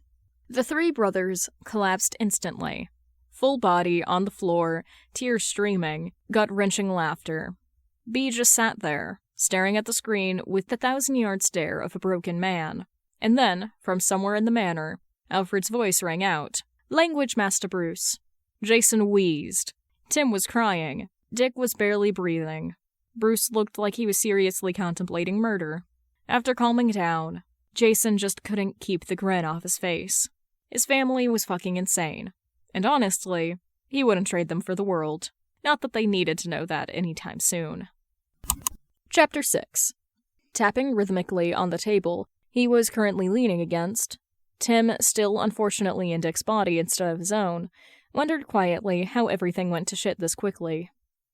The 3 brothers collapsed instantly. Full body on the floor, tears streaming, gut-wrenching laughter. B just sat there, staring at the screen with the 1,000-yard stare of a broken man. And then, from somewhere in the manor, Alfred's voice rang out. "Language, Master Bruce." Jason wheezed. Tim was crying. Dick was barely breathing. Bruce looked like he was seriously contemplating murder. After calming down, Jason just couldn't keep the grin off his face. His family was fucking insane. And honestly, he wouldn't trade them for the world. Not that they needed to know that anytime soon. Chapter 6. Tapping rhythmically on the table he was currently leaning against, Tim, still unfortunately in Dick's body instead of his own, wondered quietly how everything went to shit this quickly.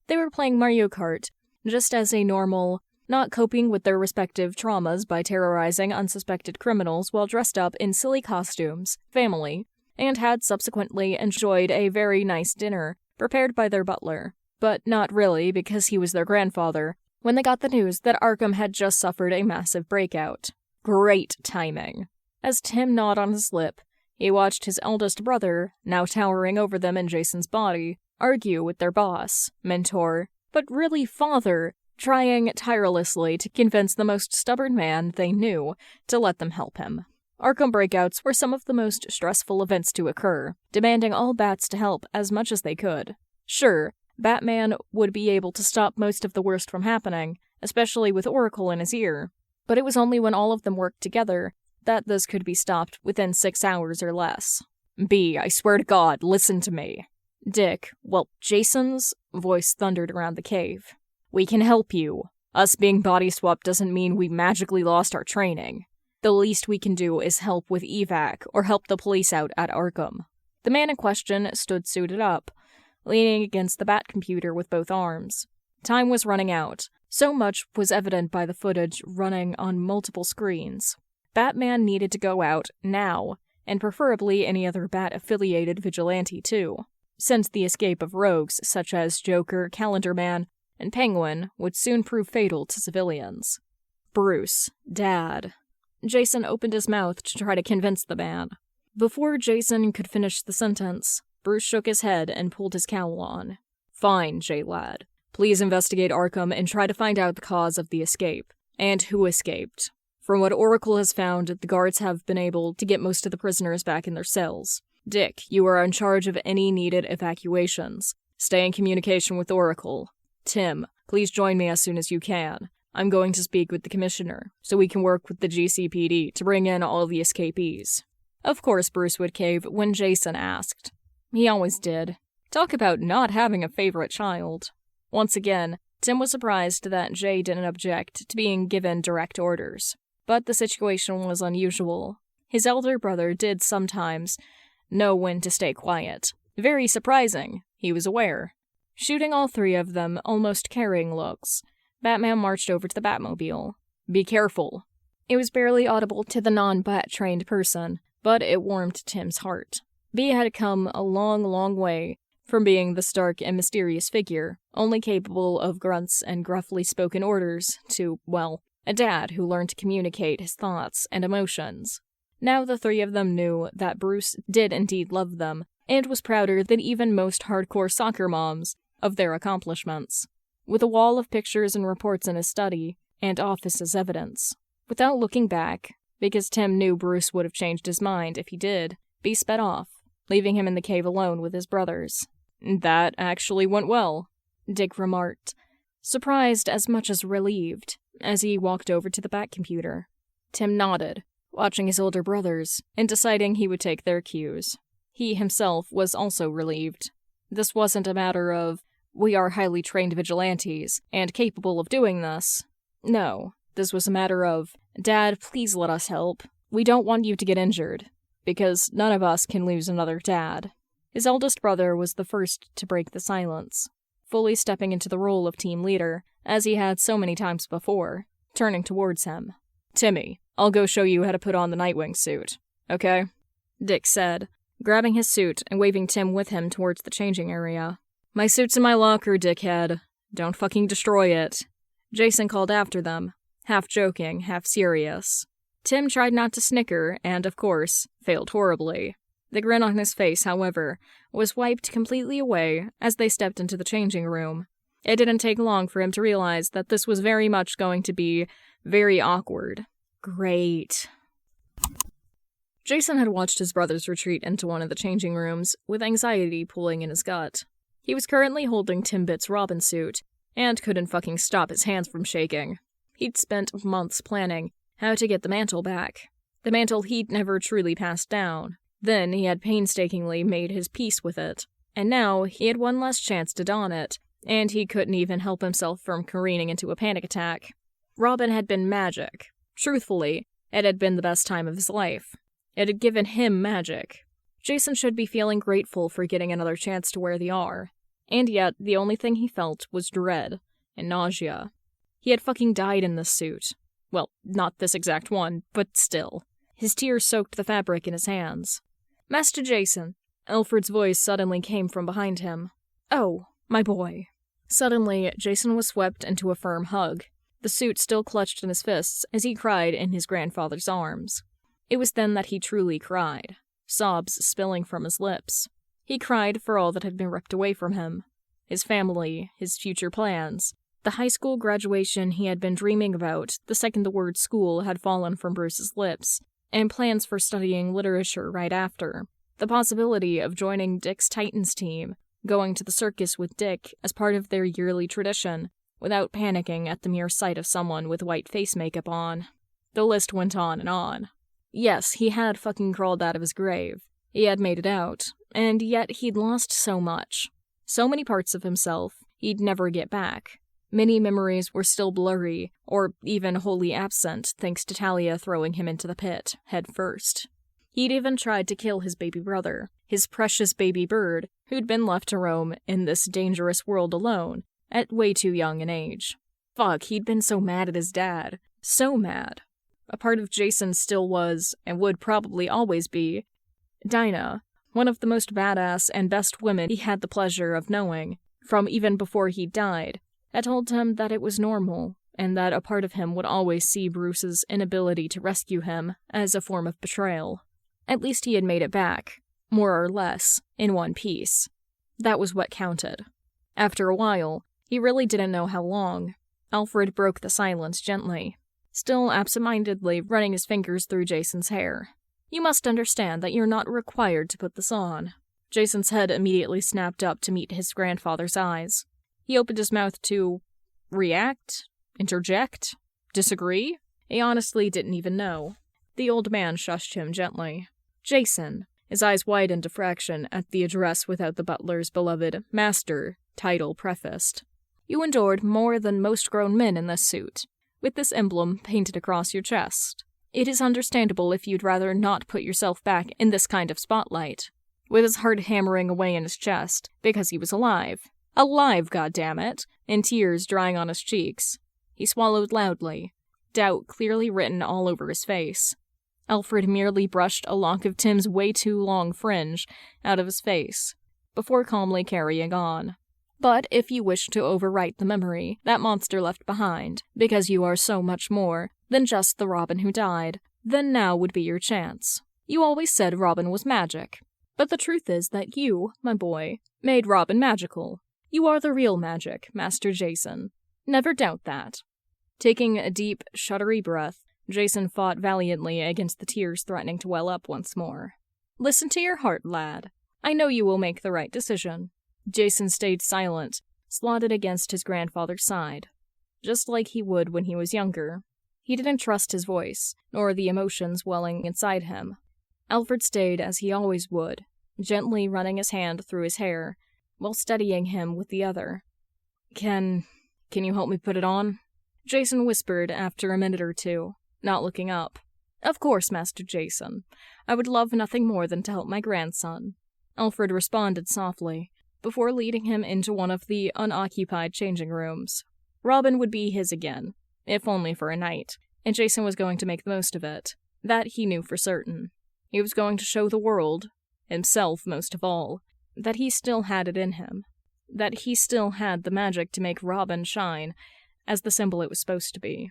They were playing Mario Kart, just as a normal, not coping with their respective traumas by terrorizing unsuspected criminals while dressed up in silly costumes, family, and had subsequently enjoyed a very nice dinner prepared by their butler, but not really because he was their grandfather, when they got the news that Arkham had just suffered a massive breakout. Great timing. As Tim gnawed on his lip, he watched his eldest brother, now towering over them in Jason's body, argue with their boss, mentor, but really father, trying tirelessly to convince the most stubborn man they knew to let them help him. Arkham breakouts were some of the most stressful events to occur, demanding all bats to help as much as they could. Sure, Batman would be able to stop most of the worst from happening, especially with Oracle in his ear, but it was only when all of them worked together that this could be stopped within 6 hours or less. B, I swear to God, listen to me. Dick, Jason's voice thundered around the cave. We can help you. Us being body swapped doesn't mean we magically lost our training. The least we can do is help with evac or help the police out at Arkham. The man in question stood suited up, leaning against the bat computer with both arms. Time was running out. So much was evident by the footage running on multiple screens. Batman needed to go out now, and preferably any other Bat-affiliated vigilante too, since the escape of rogues such as Joker, Calendar Man, and Penguin would soon prove fatal to civilians. Bruce, Dad. Jason opened his mouth to try to convince the man. Before Jason could finish the sentence, Bruce shook his head and pulled his cowl on. Fine, J-Lad. Please investigate Arkham and try to find out the cause of the escape, and who escaped. From what Oracle has found, the guards have been able to get most of the prisoners back in their cells. Dick, you are in charge of any needed evacuations. Stay in communication with Oracle. Tim, please join me as soon as you can. I'm going to speak with the commissioner, so we can work with the GCPD to bring in all the escapees. Of course Bruce would cave when Jason asked. He always did. Talk about not having a favorite child. Once again, Tim was surprised that Jay didn't object to being given direct orders. But the situation was unusual. His elder brother did sometimes know when to stay quiet. Very surprising, he was aware. Shooting all three of them almost carrying looks, Batman marched over to the Batmobile. Be careful. It was barely audible to the non-Bat-trained person, but it warmed Tim's heart. B had come a long, long way from being the stark and mysterious figure, only capable of grunts and gruffly spoken orders, to, well, a dad who learned to communicate his thoughts and emotions. Now the three of them knew that Bruce did indeed love them, and was prouder than even most hardcore soccer moms of their accomplishments. With a wall of pictures and reports in his study, and office as evidence. Without looking back, because Tim knew Bruce would have changed his mind if he did, B sped off, leaving him in the cave alone with his brothers. That actually went well, Dick remarked, surprised as much as relieved, as he walked over to the Bat-computer. Tim nodded, watching his older brothers, and deciding he would take their cues. He himself was also relieved. This wasn't a matter of, we are highly trained vigilantes, and capable of doing this. No, this was a matter of, Dad, please let us help. We don't want you to get injured, because none of us can lose another dad. His eldest brother was the first to break the silence, fully stepping into the role of team leader, as he had so many times before, turning towards him. Timmy, I'll go show you how to put on the Nightwing suit, okay? Dick said, grabbing his suit and waving Tim with him towards the changing area. My suit's in my locker, dickhead. Don't fucking destroy it. Jason called after them, half joking, half serious. Tim tried not to snicker and, of course, failed horribly. The grin on his face, however, was wiped completely away as they stepped into the changing room. It didn't take long for him to realize that this was very much going to be very awkward. Great. Jason had watched his brothers retreat into one of the changing rooms, with anxiety pulling in his gut. He was currently holding Timbit's Robin suit, and couldn't fucking stop his hands from shaking. He'd spent months planning how to get the mantle back. The mantle he'd never truly passed down. Then he had painstakingly made his peace with it, and now he had one less chance to don it, and he couldn't even help himself from careening into a panic attack. Robin had been magic. Truthfully, it had been the best time of his life. It had given him magic. Jason should be feeling grateful for getting another chance to wear the R. And yet, the only thing he felt was dread and nausea. He had fucking died in this suit. Well, not this exact one, but still. His tears soaked the fabric in his hands. Master Jason, Alfred's voice suddenly came from behind him. Oh, my boy. Suddenly, Jason was swept into a firm hug, the suit still clutched in his fists as he cried in his grandfather's arms. It was then that he truly cried, sobs spilling from his lips. He cried for all that had been ripped away from him. His family, his future plans, the high school graduation he had been dreaming about the second the word school had fallen from Bruce's lips, and plans for studying literature right after. The possibility of joining Dick's Titans team, going to the circus with Dick as part of their yearly tradition, without panicking at the mere sight of someone with white face makeup on. The list went on and on. Yes, he had fucking crawled out of his grave. He had made it out, and yet he'd lost so much. So many parts of himself he'd never get back. Many memories were still blurry, or even wholly absent, thanks to Talia throwing him into the pit, head first. He'd even tried to kill his baby brother, his precious baby bird, who'd been left to roam in this dangerous world alone, at way too young an age. Fuck, he'd been so mad at his dad. So mad. A part of Jason still was, and would probably always be, Dinah, one of the most badass and best women he had the pleasure of knowing, from even before he died, had told him that it was normal, and that a part of him would always see Bruce's inability to rescue him as a form of betrayal. At least he had made it back, more or less, in one piece. That was what counted. After a while, he really didn't know how long, Alfred broke the silence gently, still absent-mindedly running his fingers through Jason's hair. You must understand that you're not required to put this on. Jason's head immediately snapped up to meet his grandfather's eyes. He opened his mouth to react, interject, disagree. He honestly didn't even know. The old man shushed him gently. Jason, his eyes wide into fraction at the address without the butler's beloved Master title prefaced. You endured more than most grown men in this suit, with this emblem painted across your chest. It is understandable if you'd rather not put yourself back in this kind of spotlight. With his heart hammering away in his chest, because he was alive. Alive, goddammit! And tears drying on his cheeks. He swallowed loudly, doubt clearly written all over his face. Alfred merely brushed a lock of Tim's way too long fringe out of his face, before calmly carrying on. But if you wish to overwrite the memory that monster left behind, because you are so much more than just the Robin who died, then now would be your chance. You always said Robin was magic, but the truth is that you, my boy, made Robin magical. You are the real magic, Master Jason. Never doubt that. Taking a deep, shuddery breath, Jason fought valiantly against the tears threatening to well up once more. Listen to your heart, lad. I know you will make the right decision. Jason stayed silent, slotted against his grandfather's side, just like he would when he was younger. He didn't trust his voice, nor the emotions welling inside him. Alfred stayed as he always would, gently running his hand through his hair, while steadying him with the other. Can you help me put it on? Jason whispered after a minute or two, not looking up. Of course, Master Jason. I would love nothing more than to help my grandson. Alfred responded softly, before leading him into one of the unoccupied changing rooms. Robin would be his again, if only for a night, and Jason was going to make the most of it. That he knew for certain. He was going to show the world, himself most of all, that he still had it in him. That he still had the magic to make Robin shine as the symbol it was supposed to be.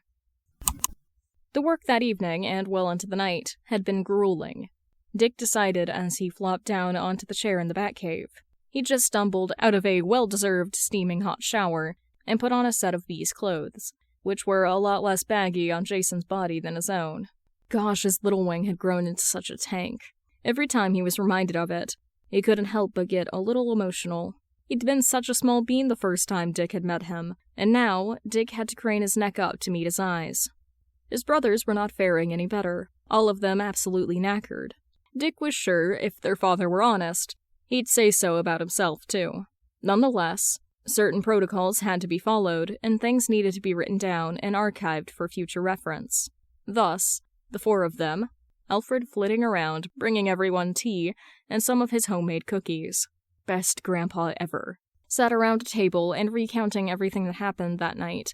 The work that evening, and well into the night, had been grueling. Dick decided as he flopped down onto the chair in the Batcave. He just stumbled out of a well-deserved steaming hot shower and put on a set of Bee's clothes, which were a lot less baggy on Jason's body than his own. Gosh, his little wing had grown into such a tank. Every time he was reminded of it, he couldn't help but get a little emotional. He'd been such a small bean the first time Dick had met him, and now Dick had to crane his neck up to meet his eyes. His brothers were not faring any better, all of them absolutely knackered. Dick was sure, if their father were honest, he'd say so about himself, too. Nonetheless, certain protocols had to be followed, and things needed to be written down and archived for future reference. Thus, the four of them, Alfred flitting around, bringing everyone tea and some of his homemade cookies. Best grandpa ever. Sat around a table and recounting everything that happened that night,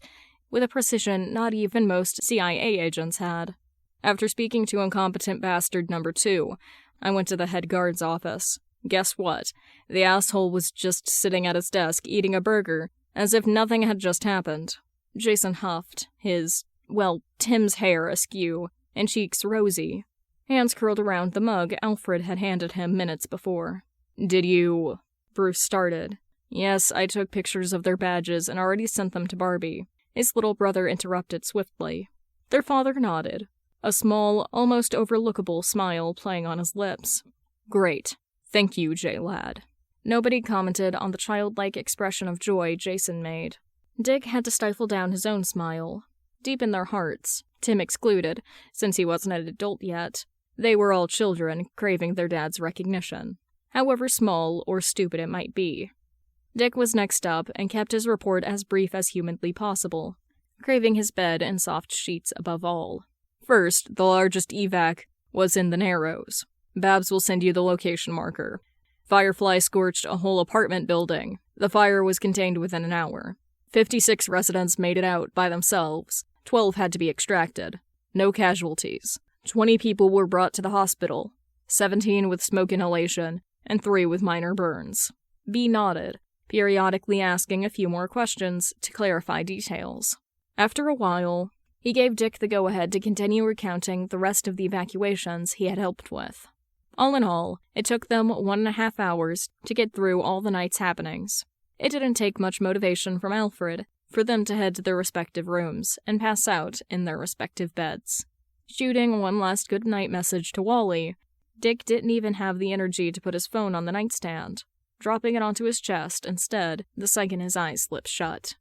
with a precision not even most CIA agents had. After speaking to incompetent bastard number 2, I went to the head guard's office. Guess what? The asshole was just sitting at his desk eating a burger, as if nothing had just happened. Jason huffed, Tim's hair askew, and cheeks rosy. Hands curled around the mug Alfred had handed him minutes before. Did you... Bruce started. Yes, I took pictures of their badges and already sent them to Barbie. His little brother interrupted swiftly. Their father nodded, a small, almost overlookable smile playing on his lips. Great. Thank you, J-Lad. Nobody commented on the childlike expression of joy Jason made. Dick had to stifle down his own smile. Deep in their hearts, Tim excluded, since he wasn't an adult yet, they were all children craving their dad's recognition, however small or stupid it might be. Dick was next up and kept his report as brief as humanly possible, craving his bed and soft sheets above all. First, the largest evac was in the Narrows. Babs will send you the location marker. Firefly scorched a whole apartment building. The fire was contained within an hour. 56 residents made it out by themselves. 12 had to be extracted. No casualties. 20 people were brought to the hospital. 17 with smoke inhalation, and 3 with minor burns. B nodded, periodically asking a few more questions to clarify details. After a while, he gave Dick the go-ahead to continue recounting the rest of the evacuations he had helped with. All in all, it took them 1.5 hours to get through all the night's happenings. It didn't take much motivation from Alfred for them to head to their respective rooms and pass out in their respective beds. Shooting one last good-night message to Wally, Dick didn't even have the energy to put his phone on the nightstand, dropping it onto his chest instead, the second his eyes slipped shut.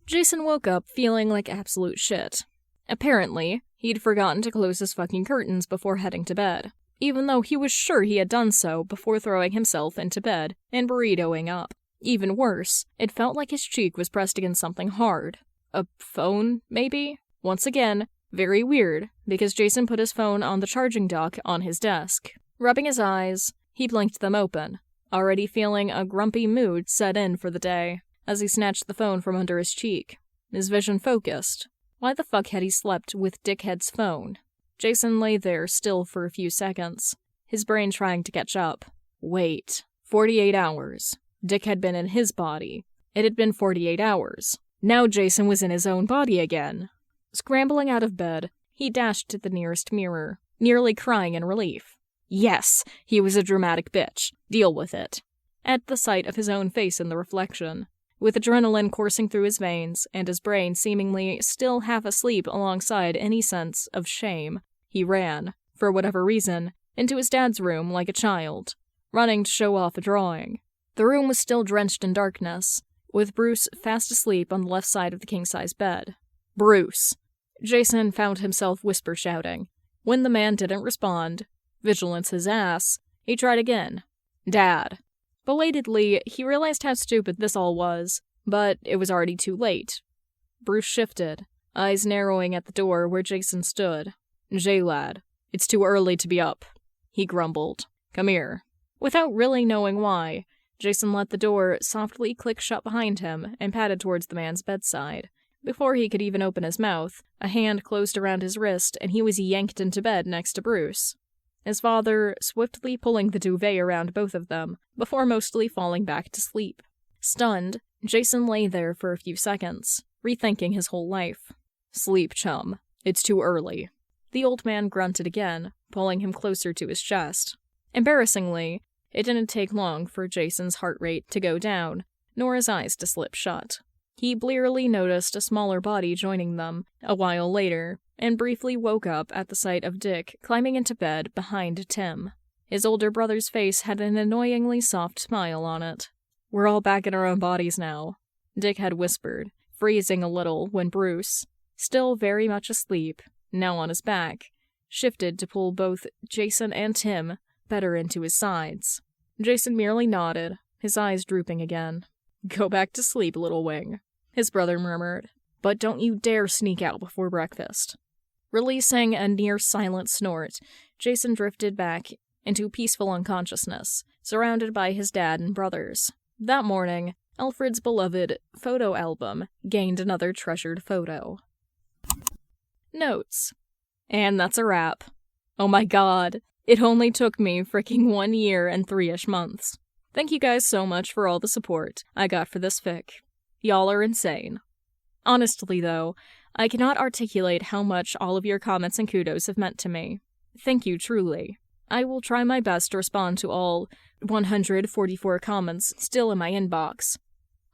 Jason woke up feeling like absolute shit. Apparently, he'd forgotten to close his fucking curtains before heading to bed. even though he was sure he had done so before throwing himself into bed and burritoing up. Even worse, it felt like his cheek was pressed against something hard. A phone, maybe? Once again, very weird, because Jason put his phone on the charging dock on his desk. Rubbing his eyes, he blinked them open, already feeling a grumpy mood set in for the day, as he snatched the phone from under his cheek. His vision focused. Why the fuck had he slept with Dickhead's phone? Jason lay there still for a few seconds, his brain trying to catch up. Wait, 48 hours. Dick had been in his body. It had been 48 hours. Now Jason was in his own body again. Scrambling out of bed, he dashed to the nearest mirror, nearly crying in relief. Yes, he was a dramatic bitch. Deal with it. At the sight of his own face in the reflection, with adrenaline coursing through his veins and his brain seemingly still half asleep alongside any sense of shame, he ran, for whatever reason, into his dad's room like a child, running to show off a drawing. The room was still drenched in darkness, with Bruce fast asleep on the left side of the king-size bed. Bruce! Jason found himself whisper-shouting. When the man didn't respond, vigilance his ass, he tried again. Dad. Belatedly, he realized how stupid this all was, but it was already too late. Bruce shifted, eyes narrowing at the door where Jason stood. J-lad, it's too early to be up, he grumbled. Come here. Without really knowing why, Jason let the door softly click shut behind him and padded towards the man's bedside. Before he could even open his mouth, a hand closed around his wrist and he was yanked into bed next to Bruce, his father swiftly pulling the duvet around both of them, before mostly falling back to sleep. Stunned, Jason lay there for a few seconds, rethinking his whole life. Sleep, chum. It's too early. The old man grunted again, pulling him closer to his chest. Embarrassingly, it didn't take long for Jason's heart rate to go down, nor his eyes to slip shut. He blearily noticed a smaller body joining them a while later, and briefly woke up at the sight of Dick climbing into bed behind Tim. His older brother's face had an annoyingly soft smile on it. We're all back in our own bodies now, Dick had whispered, freezing a little when Bruce, still very much asleep, now on his back, shifted to pull both Jason and Tim better into his sides. Jason merely nodded, his eyes drooping again. Go back to sleep, little wing, his brother murmured. But don't you dare sneak out before breakfast. Releasing a near-silent snort, Jason drifted back into peaceful unconsciousness, surrounded by his dad and brothers. That morning, Alfred's beloved photo album gained another treasured photo. Notes. And that's a wrap. Oh my god, it only took me fricking 1 year and 3-ish months. Thank you guys so much for all the support I got for this fic. Y'all are insane. Honestly, though, I cannot articulate how much all of your comments and kudos have meant to me. Thank you, truly. I will try my best to respond to all 144 comments still in my inbox.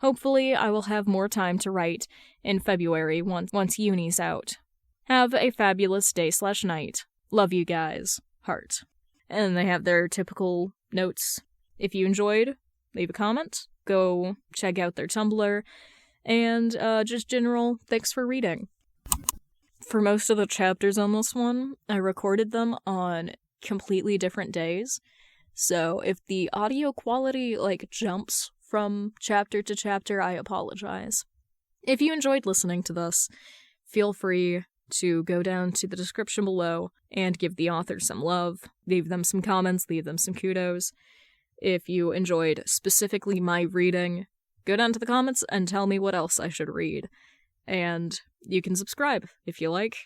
Hopefully, I will have more time to write in February once uni's out. Have a fabulous day/night. Love you guys. Heart. And they have their typical notes. If you enjoyed, leave a comment. Go check out their Tumblr. And just general thanks for reading. For most of the chapters on this one, I recorded them on completely different days. So if the audio quality, jumps from chapter to chapter, I apologize. If you enjoyed listening to this, feel free to go down to the description below and give the author some love. Leave them some comments, leave them some kudos. If you enjoyed specifically my reading, go down to the comments and tell me what else I should read. And you can subscribe if you like.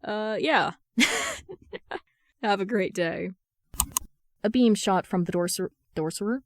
Yeah. Have a great day. A beam shot from the sorcerer